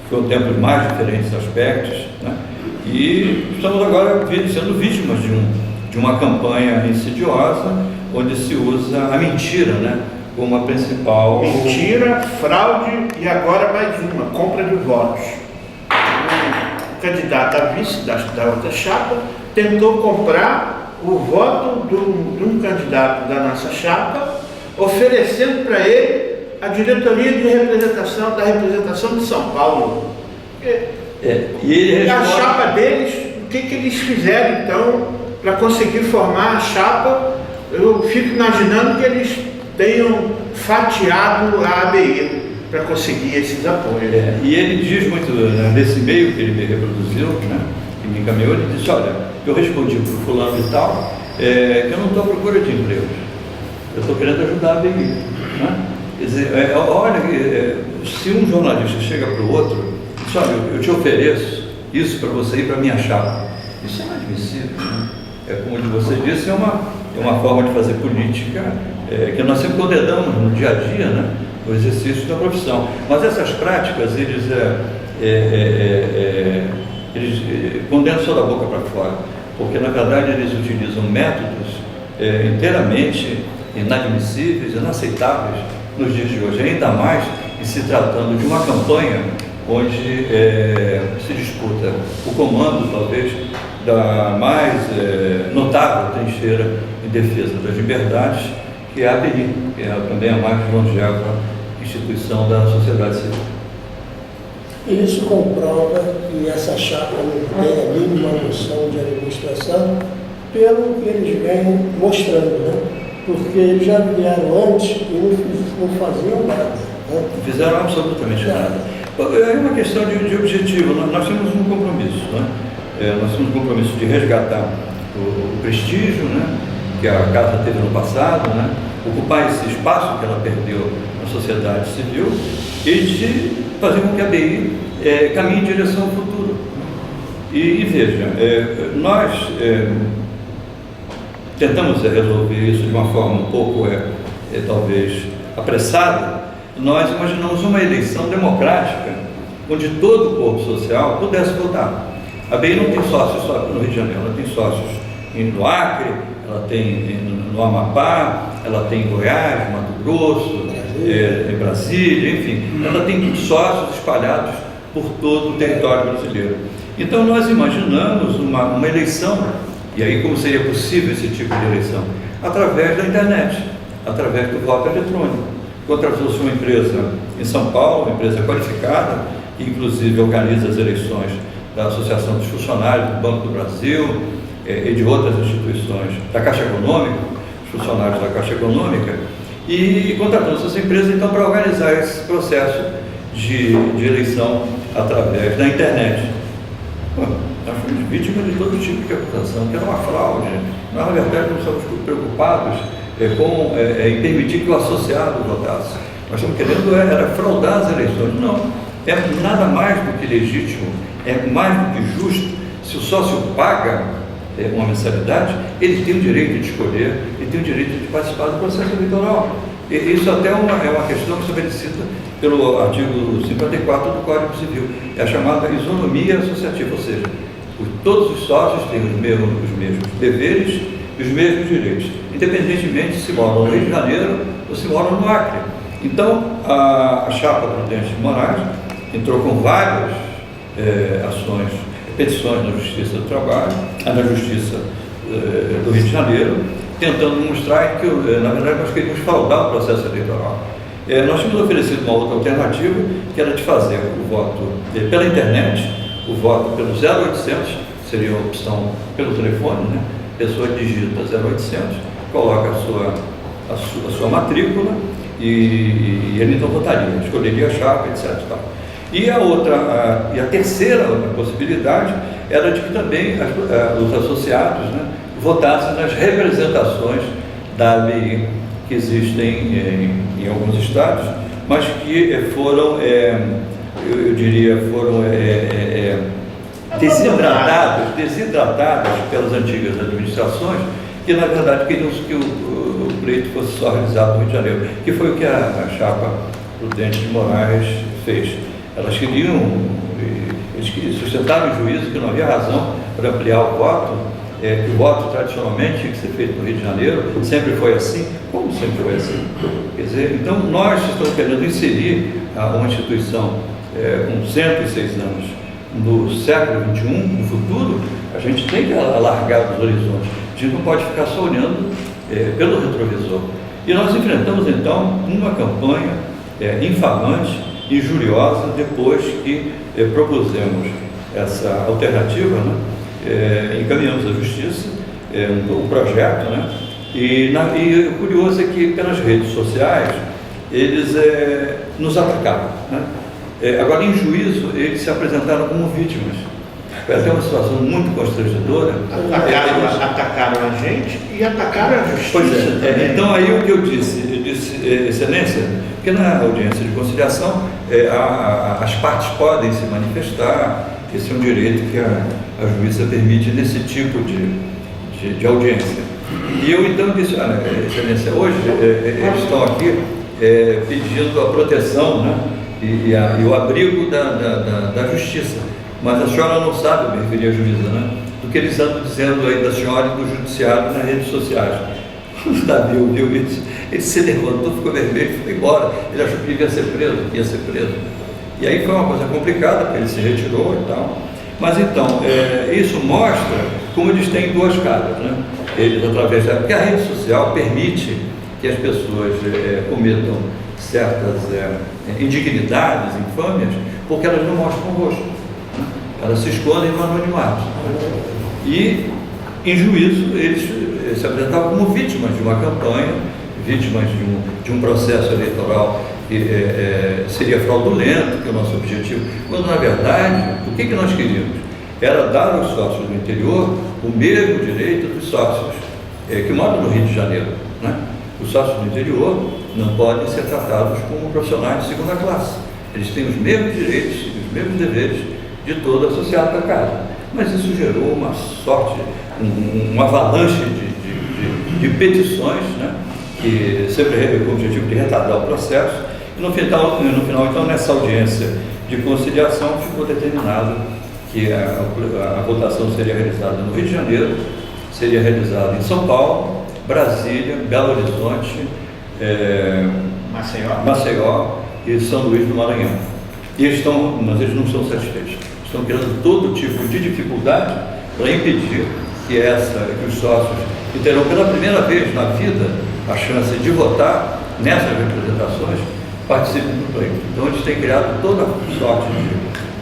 contempla os mais diferentes aspectos, né? E estamos agora sendo vítimas de uma campanha insidiosa, onde se usa a mentira, né, como a principal... Mentira, fraude e agora mais uma, compra de votos. O candidato a vice da outra chapa tentou comprar o voto de um candidato da nossa chapa, oferecendo para ele a diretoria da representação de São Paulo. E a chapa deles, o que eles fizeram então para conseguir formar a chapa? Eu fico imaginando que eles tenham fatiado a ABI para conseguir esses apoios. E ele diz muito, né, nesse e-mail que ele me reproduziu, né, que me encaminhou, ele disse, olha, eu respondi para o fulano e tal, que eu não estou à procura de empregos, eu estou querendo ajudar a ABI. Né? Quer dizer, olha, se um jornalista chega para o outro, diz, olha, eu te ofereço isso para você ir para a minha chapa, isso é inadmissível, né? Como você disse, é uma forma de fazer política que nós sempre condenamos no dia a dia, né, o exercício da profissão. Mas essas práticas, eles condenam só da boca para fora, porque na verdade eles utilizam métodos inteiramente inadmissíveis, inaceitáveis nos dias de hoje, ainda mais em se tratando de uma campanha onde se disputa o comando, talvez, da mais notável trincheira em defesa das liberdades, que é a ABI, que é também a mais longeva instituição da sociedade civil. E isso comprova que essa chapa não tem a mínima noção de administração, pelo que eles vêm mostrando, né? Porque eles já vieram antes e não faziam nada. Né? Não fizeram absolutamente nada. É uma questão de objetivo. Nós temos um compromisso, né? Nós temos um compromisso de resgatar o prestígio, né, que a casa teve no passado, né, ocupar esse espaço que ela perdeu na sociedade civil e de fazer com que a ABI caminhe em direção ao futuro. E veja, nós tentamos resolver isso de uma forma um pouco, talvez, apressada. Nós imaginamos uma eleição democrática onde todo o corpo social pudesse votar. A ABI não tem sócios só no Rio de Janeiro, ela tem sócios no Acre, ela tem no Amapá, ela tem em Goiás, Mato Grosso, em Brasília, enfim, ela tem sócios espalhados por todo o território brasileiro. Então nós imaginamos uma eleição, e aí como seria possível esse tipo de eleição? Através da internet, através do voto eletrônico. Contratou-se uma empresa em São Paulo, uma empresa qualificada, que inclusive organiza as eleições da Associação dos Funcionários do Banco do Brasil e de outras instituições, da Caixa Econômica, os funcionários da Caixa Econômica, e contratou-se essa empresa então para organizar esse processo de eleição através da internet. Nós fomos vítimas de todo tipo de acusação, que era uma fraude. Nós, na verdade, não estamos preocupados em permitir que o associado votasse. Nós estamos querendo era fraudar as eleições. Não, é nada mais do que legítimo, é mais do que justo. Se o sócio paga uma mensalidade, ele tem o direito de escolher, ele tem o direito de participar do processo eleitoral. E isso até é uma questão estabelecida pelo artigo 54 do Código Civil, é a chamada isonomia associativa, ou seja, todos os sócios têm os mesmos deveres e os mesmos direitos, independentemente se moram no Rio de Janeiro ou se moram no Acre. Então, a chapa Prudente de Moraes entrou com várias petições na Justiça do Trabalho, na Justiça do Rio de Janeiro, tentando mostrar que, na verdade, nós queríamos fraudar o processo eleitoral. Nós tínhamos oferecido uma outra alternativa, que era de fazer o voto pela internet, o voto pelo 0800, seria a opção pelo telefone, né? A pessoa digita 0800, coloca a sua matrícula e ele então votaria, escolheria a chapa, etc. E a terceira possibilidade era de que também os associados, né, votassem nas representações da ABI que existem em alguns estados, mas que foram, eu diria, desidratadas pelas antigas administrações, que na verdade queriam que o pleito fosse só realizado no Rio de Janeiro, que foi o que a chapa Prudente de Moraes fez. Elas eles sustentaram em juízo que não havia razão para ampliar o voto, que o voto tradicionalmente tinha que ser feito no Rio de Janeiro, sempre foi assim, como sempre foi assim. Quer dizer, então nós estamos querendo inserir uma instituição com 106 anos no século XXI, no futuro, a gente tem que alargar os horizontes, a gente não pode ficar só olhando pelo retrovisor. E nós enfrentamos então uma campanha infamante, injuriosa, depois que propusemos essa alternativa, né? Encaminhamos à Justiça um projeto, né? E o curioso é que pelas redes sociais eles nos atacaram, né? Agora em juízo eles se apresentaram como vítimas. Foi até uma situação muito constrangedora. Atacaram a gente e atacaram a Justiça. Pois é. Então aí o que eu disse, Excelência, porque na audiência de conciliação as partes podem se manifestar, esse é um direito que a juíza permite nesse tipo de audiência. E eu então disse, Excelência, hoje eles estão aqui pedindo a proteção, né, e o abrigo da Justiça, mas a senhora não sabe, me referi à juíza, né, do que eles andam dizendo aí da senhora e do judiciário nas redes sociais. O Davi ouviu isso, ele se levantou, ficou vermelho e foi embora. Ele achou que ia ser preso. E aí foi uma coisa complicada, porque ele se retirou e tal. Mas então, isso mostra como eles têm duas caras, né? Eles, através porque a rede social permite que as pessoas cometam certas indignidades, infâmias, porque elas não mostram o rosto, né? Elas se escondem no anonimato. E, em juízo, eles se apresentavam como vítimas de uma campanha, vítimas de um processo eleitoral que seria fraudulento, que é o nosso objetivo, quando, na verdade, o que nós queríamos? Era dar aos sócios do interior o mesmo direito dos sócios que moram no Rio de Janeiro, né? Os sócios do interior não podem ser tratados como profissionais de segunda classe. Eles têm os mesmos direitos e os mesmos deveres de todo associado da casa. Mas isso gerou uma sorte, uma avalanche de petições, né? Que sempre com o objetivo de retardar o processo. E no final, então, nessa audiência de conciliação, ficou determinado que a votação seria realizada no Rio de Janeiro, seria realizada em São Paulo, Brasília, Belo Horizonte, Maceió e São Luís do Maranhão. Mas eles não estão satisfeitos. Estão criando todo tipo de dificuldade para impedir que os sócios, que terão pela primeira vez na vida a chance de votar nessas representações, participem do pleito. Então eles têm criado toda sorte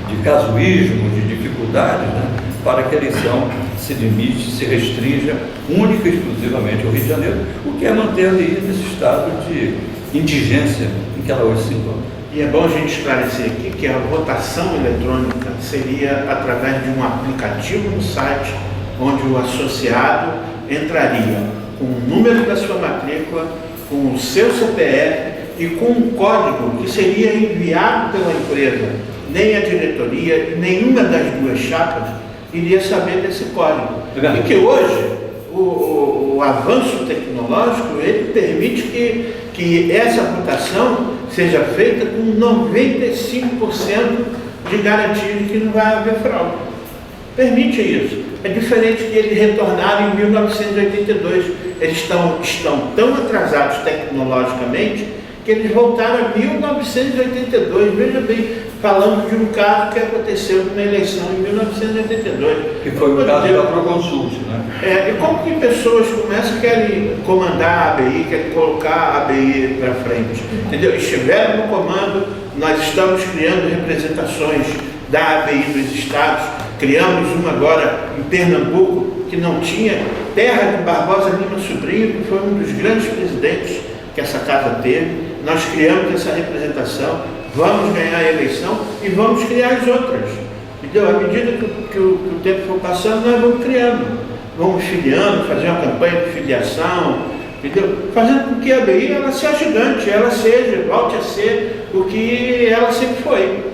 de casuísmo, de dificuldades, né, para que a eleição se limite, se restrinja única e exclusivamente ao Rio de Janeiro, o que é manter ali esse estado de indigência em que ela hoje se encontra. E é bom a gente esclarecer aqui que a votação eletrônica seria através de um aplicativo no site, onde o associado entraria com o número da sua matrícula, com o seu CPF e com um código que seria enviado pela empresa. Nem a diretoria, nenhuma das duas chapas iria saber desse código. E que hoje o avanço tecnológico ele permite que essa votação seja feita com 95% de garantia de que não vai haver fraude. Permite isso. É diferente de eles retornarem em 1982. Eles estão tão atrasados tecnologicamente que eles voltaram a 1982. Veja bem, falando de um caso que aconteceu na eleição em 1982. Que foi o caso da Proconsult, né? E como que pessoas como essa querem comandar a ABI, querem colocar a ABI para frente? Entendeu? Estiveram no comando, nós estamos criando representações da ABI dos estados, criamos uma agora em Pernambuco, que não tinha, terra de Barbosa Lima Sobrinho, que foi um dos grandes presidentes que essa casa teve. Nós criamos essa representação, vamos ganhar a eleição e vamos criar as outras. Entendeu? À medida que o tempo for passando, nós vamos criando, vamos filiando, fazer uma campanha de filiação, entendeu? Fazendo com que a ABI ela seja gigante, ela volte a ser o que ela sempre foi,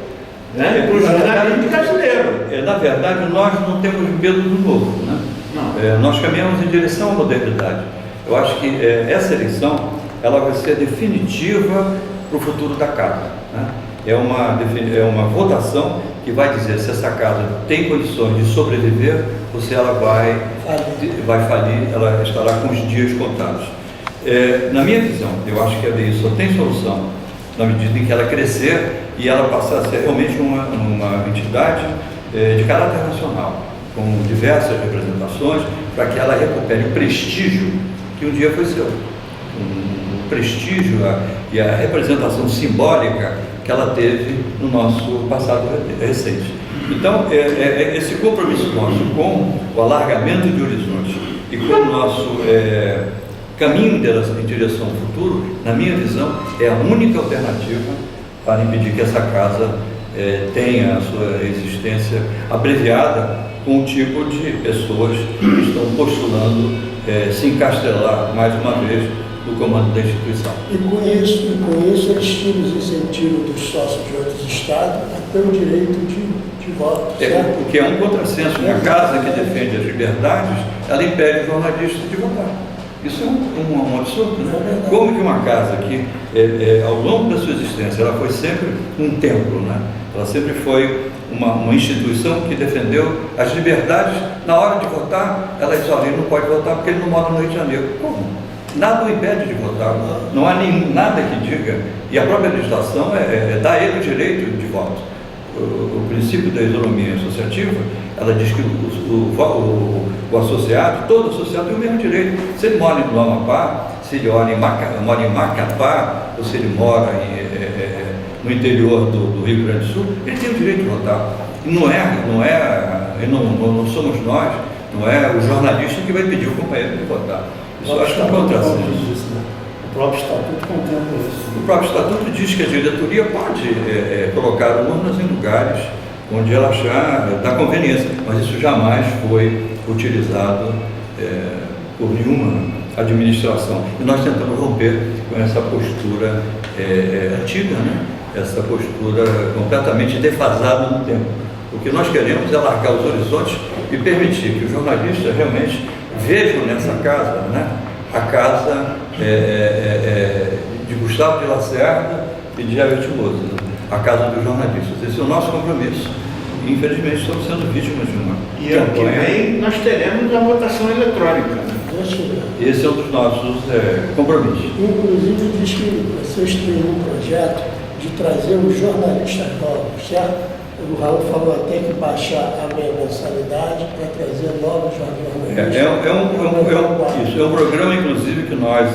né? Para o jornalismo brasileiro. Na verdade, nós não temos medo do novo, né? Não. Nós caminhamos em direção à modernidade. Eu acho que essa eleição ela vai ser definitiva para o futuro da casa, né? É uma votação que vai dizer se essa casa tem condições de sobreviver ou se ela vai falir, ela estará com os dias contados. Na minha visão, eu acho que a ABI só tem solução na medida em que ela crescer e ela passar a ser realmente uma entidade de caráter nacional, com diversas representações, para que ela recupere o prestígio que um dia foi seu. O prestígio e a representação simbólica que ela teve no nosso passado recente. Então, esse compromisso nosso com o alargamento de horizontes e com o nosso caminho em direção ao futuro, na minha visão, é a única alternativa para impedir que essa casa tenha a sua existência abreviada com o tipo de pessoas que estão postulando se encastelar mais uma vez do comando da instituição. E com isso eles tiram os incentivos dos sócios de outros estados a ter o direito de voto. O que é um contrassenso. Uma casa que defende as liberdades, ela impede os jornalistas de votar. Isso é um absurdo, né? Como que uma casa que, ao longo da sua existência, ela foi sempre um templo, né? Ela sempre foi uma instituição que defendeu as liberdades. Na hora de votar, ela diz: olha, ele não pode votar porque ele não mora no Rio de Janeiro. Como? Nada o impede de votar, não há nada que diga, e a própria legislação dá a ele o direito de voto. O princípio da isonomia associativa, ela diz que o associado, todo associado tem o mesmo direito. Se ele mora no Amapá, se ele mora em Macapá, ou se ele mora no interior do Rio Grande do Sul, ele tem o direito de votar. E não somos nós, não é o jornalista que vai pedir o companheiro de votar. Isso eu acho que é um contrassenso. O próprio Estatuto contempla isso. O próprio Estatuto diz que a diretoria pode colocar urnas em lugares onde ela achar da conveniência, mas isso jamais foi utilizado por nenhuma administração. E nós tentamos romper com essa postura antiga, né? Essa postura completamente defasada no tempo. O que nós queremos é alargar os horizontes e permitir que os jornalistas realmente vejam nessa casa, né, a casa de Gustavo de Lacerda e de Herbert Moser. a Casa dos Jornalistas. Esse é o nosso compromisso. E, infelizmente, estamos sendo vítimas de uma E ano que vem nós teremos a votação eletrônica. Né? Esse é um dos nossos compromissos. Inclusive, diz que vocês têm um projeto de trazer os jornalistas novos, certo? O Raul falou até que baixar a minha mensalidade para trazer novos jornalistas. Isso é um programa, inclusive, que nós,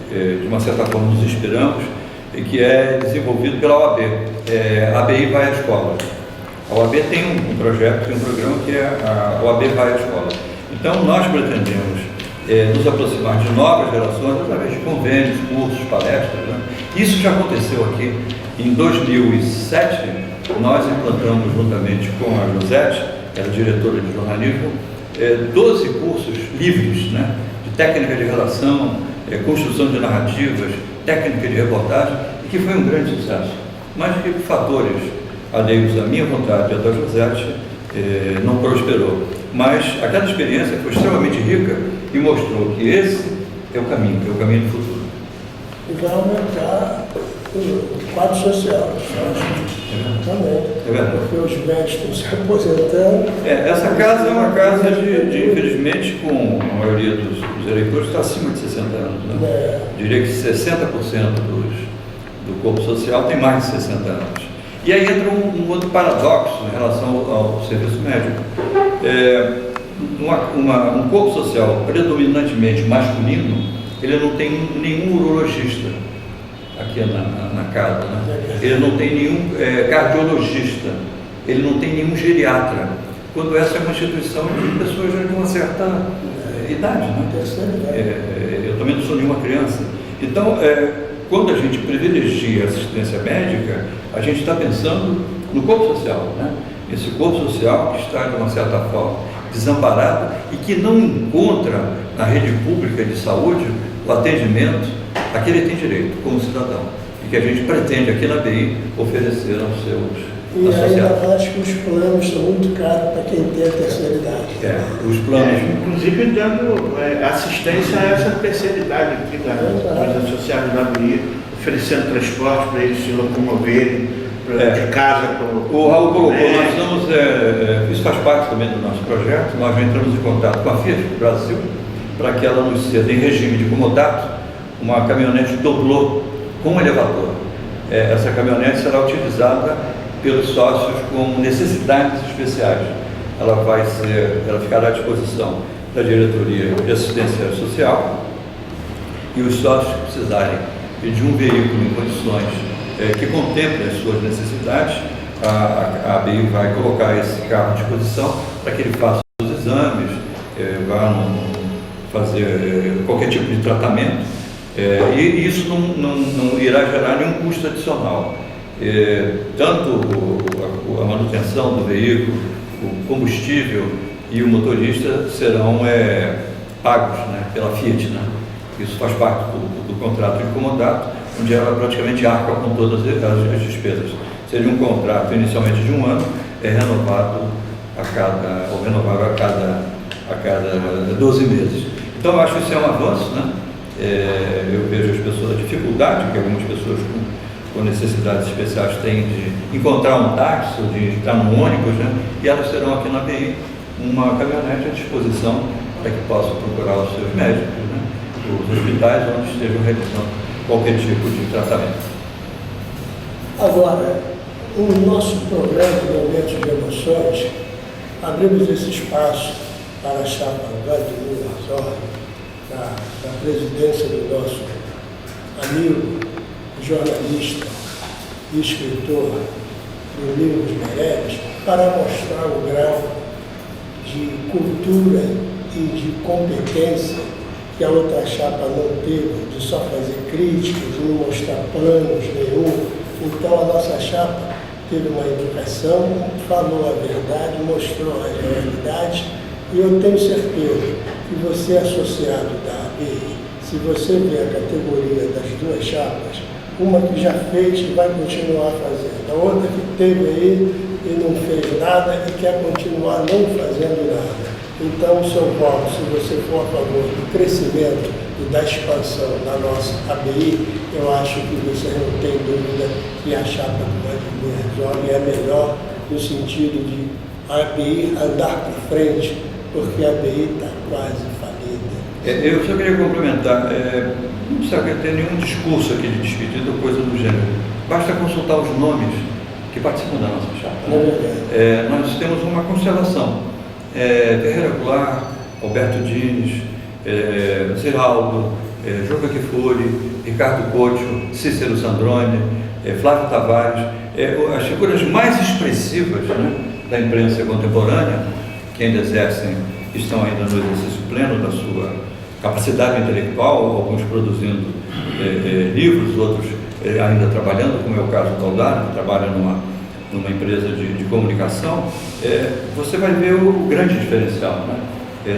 de uma certa forma, nos inspiramos e que é desenvolvido pela OAB. A ABI vai à escola. A OAB tem um projeto, tem um programa que é a OAB vai à escola. Então, nós pretendemos nos aproximar de novas gerações através de convênios, cursos, palestras. Né? Isso já aconteceu aqui. Em 2007, nós implantamos, juntamente com a Josete, que era diretora de jornalismo, 12 cursos livres, né? De técnica de relação, construção de narrativas, técnica de reportagem, e que foi um grande sucesso. Mas que fatores alheios à minha vontade e à da Josete não prosperou. Mas aquela experiência foi extremamente rica e mostrou que esse é o caminho do futuro. E vai aumentar o quadro social, também. É verdade. Porque os médicos estão se aposentando. Essa casa é uma casa de infelizmente, com a maioria dos eleitores está acima de 60 anos. Né? Diria que 60% do corpo social tem mais de 60 anos. E aí entra um outro paradoxo em relação ao serviço médico. Um corpo social predominantemente masculino, ele não tem nenhum urologista aqui na casa, né? Ele não tem nenhum cardiologista, ele não tem nenhum geriatra, quando essa é uma instituição de pessoas já de uma certa idade, né? Eu também não sou nenhuma criança. Então, quando a gente privilegia a assistência médica, a gente está pensando no corpo social, né? Esse corpo social que está, de uma certa forma, desamparado e que não encontra na rede pública de saúde o atendimento a que ele tem direito como cidadão e que a gente pretende aqui na BI oferecer aos seus associados. E ainda mais que os planos são muito caros para quem tem a terceira idade. Os planos. Inclusive dando assistência a essa terceira idade aqui dos associados da BI, oferecendo transporte para eles se locomoverem de casa. O Raul colocou, nós estamos, isso faz parte também do nosso projeto, nós já entramos em contato com a Fiat Brasil para que ela nos ceda em regime de comodato uma caminhonete doblô com elevador. Essa caminhonete será utilizada pelos sócios com necessidades especiais. Ela ficará à disposição da diretoria de assistência social e os sócios que precisarem de um veículo em condições que contemple as suas necessidades, a ABI vai colocar esse carro à disposição para que ele faça os exames, vá fazer qualquer tipo de tratamento, e isso não irá gerar nenhum custo adicional. Tanto a manutenção do veículo, o combustível e o motorista serão pagos, né, pela Fiat, né? Isso faz parte do contrato de comodato, onde ela praticamente arca com todas as despesas. Seria um contrato inicialmente de um ano, renovável a cada 12 meses. Então eu acho que isso é um avanço, né? Eu vejo as pessoas, a dificuldade que algumas pessoas com necessidades especiais têm de encontrar um táxi, de estar num ônibus, né? E elas terão aqui na BI uma caminhonete à disposição para que possam procurar os seus médicos, né? Os hospitais onde estejam realizando qualquer tipo de tratamento. Agora, o nosso programa de Momentos de Emoções, abrimos esse espaço para a chapa Vladimir Herzog, da presidência do nosso amigo, jornalista e escritor Domingos Meirelles, para mostrar o grau de cultura e de competência que a outra chapa não teve, de só fazer críticas, de não mostrar planos nenhum. Então a nossa chapa teve uma educação, falou a verdade, mostrou as realidades, e eu tenho certeza que você, associado da ABI, se você vê a categoria das duas chapas, uma que já fez e vai continuar fazendo, a outra que teve aí e não fez nada e quer continuar não fazendo nada. Então, o seu voto, se você for a favor do crescimento e da expansão da nossa ABI, eu acho que vocês não têm dúvida que a chapa do Vladimir Herzog é melhor no sentido de a ABI andar por frente, porque a ABI está quase falida. Eu só queria complementar, não precisa ter nenhum discurso aqui de despedida ou coisa do gênero. Basta consultar os nomes que participam da nossa chapa. Nós temos uma constelação. Ferreira Goulart, Alberto Dines, Ziraldo, Juca Kfouri, Ricardo Couto, Cícero Sandrone, Flávio Tavares, as figuras mais expressivas, né, da imprensa contemporânea, que ainda exercem, estão ainda no exercício pleno da sua capacidade intelectual, alguns produzindo livros, outros ainda trabalhando, como é o caso do Aldar, que trabalha numa empresa de comunicação. Você vai ver o grande diferencial, né?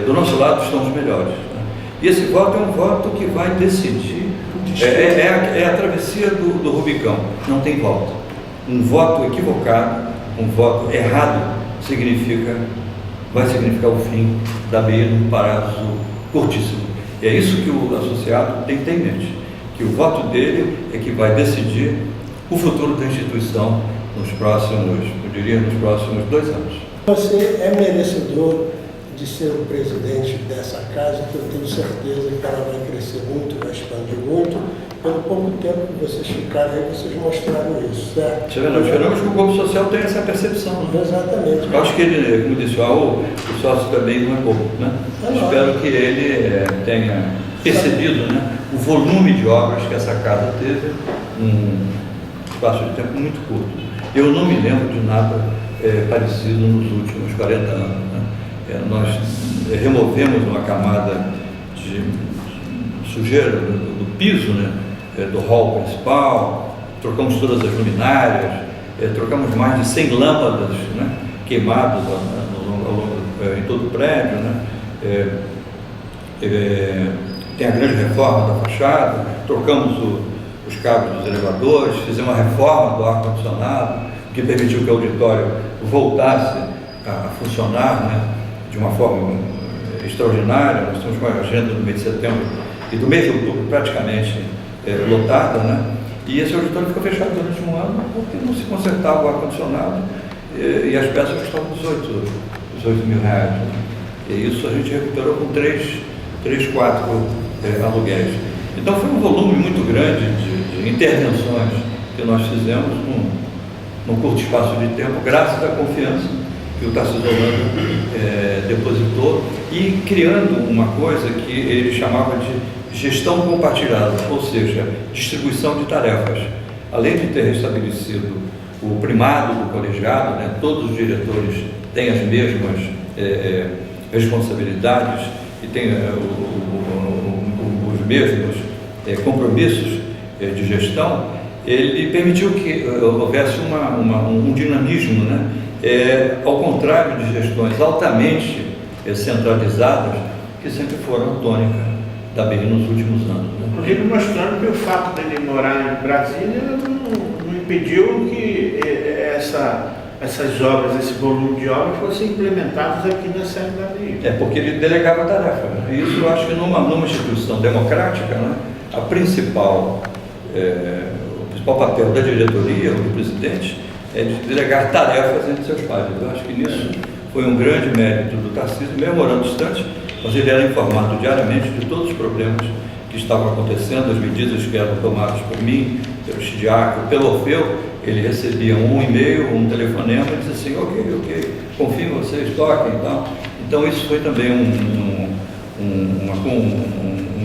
Do nosso lado estão os melhores, né? E esse voto é um voto que vai decidir, a travessia do Rubicão, não tem volta. Um voto equivocado, um voto errado, vai significar o fim da ABI num prazo curtíssimo. E é isso que o associado tem que ter em mente, que o voto dele é que vai decidir o futuro da instituição nos próximos 2 anos. Você é merecedor de ser o presidente dessa casa, que eu tenho certeza que ela vai crescer muito, vai expandir muito. Pelo pouco tempo que vocês ficaram aí, vocês mostraram isso, certo? Nós esperamos que o corpo social tenha essa percepção, né? Exatamente. Eu acho que ele, como disse o sócio também não é pouco, né? Espero que ele tenha percebido, né, o volume de obras que essa casa teve num espaço de tempo muito curto. Eu não me lembro de nada parecido nos últimos 40 anos, né? Nós removemos uma camada de sujeira do piso, né, do hall principal, trocamos todas as luminárias, trocamos mais de 100 lâmpadas, né, queimadas em todo o prédio, né? Tem a grande reforma da fachada, trocamos os cabos dos elevadores, fizemos uma reforma do ar-condicionado, que permitiu que o auditório voltasse a funcionar, né, de uma forma extraordinária. Nós temos uma agenda no mês de setembro e do mês de outubro praticamente lotada, né? E esse auditório ficou fechado durante um ano porque não se consertava o ar-condicionado e as peças custavam 18 mil reais. Né? E isso a gente recuperou com 4 aluguéis. Então foi um volume muito grande de intervenções que nós fizemos num curto espaço de tempo, graças à confiança que o Tarcísio Holanda depositou e criando uma coisa que ele chamava de gestão compartilhada, ou seja, distribuição de tarefas. Além de ter restabelecido o primado do colegiado, né, todos os diretores têm as mesmas responsabilidades e têm os mesmos compromissos de gestão. Ele permitiu que houvesse um dinamismo, né? Ao contrário de gestões altamente centralizadas, que sempre foram a tônica da ABI nos últimos anos. Né? Inclusive mostrando que o fato dele morar em Brasília não impediu que essas obras, esse volume de obras fossem implementados aqui na sede da ABI. Porque ele delegava tarefa. Né? E isso eu acho que numa instituição democrática, né, o principal papel da diretoria ou do presidente é de delegar tarefas entre seus pares. Eu acho que nisso foi um grande mérito do Tarcísio, mesmo morando distante, mas ele era informado diariamente de todos os problemas que estavam acontecendo, as medidas que eram tomadas por mim, pelo Chidiaco, pelo Orfeu. Ele recebia um e-mail, um telefonema e dizia assim, ok, confio em vocês, toquem e tal. Então isso foi também um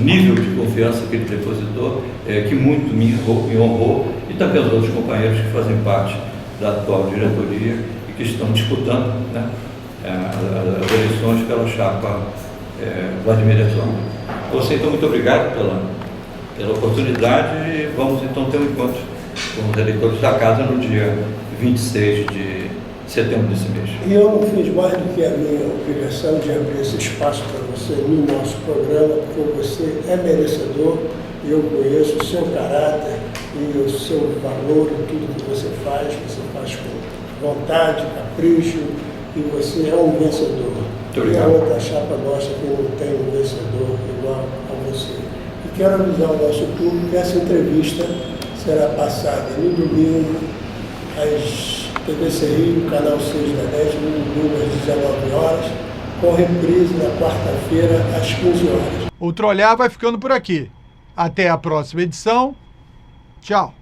nível de confiança que ele depositou, que muito me honrou, e também os outros companheiros que fazem parte da atual diretoria e que estão disputando, né, as eleições pela chapa Vladimir Herzog. Então, muito obrigado pela oportunidade e vamos então ter um encontro com os eleitores da casa no dia 26 de setembro desse mês. E eu não fiz mais do que a minha obrigação de abrir esse espaço para você no nosso programa, porque você é merecedor e eu conheço o seu caráter e o seu valor em tudo que você faz com vontade, capricho, e você é um vencedor. Muito obrigado. E a outra chapa nossa que não tem um vencedor igual a você. quero avisar o nosso público que essa entrevista será passada no domingo, às TVC Rio, canal 6 da 10, no domingo às 19 horas, com reprise na quarta-feira às 15 horas. O Trolhar vai ficando por aqui. Até a próxima edição. Tchau.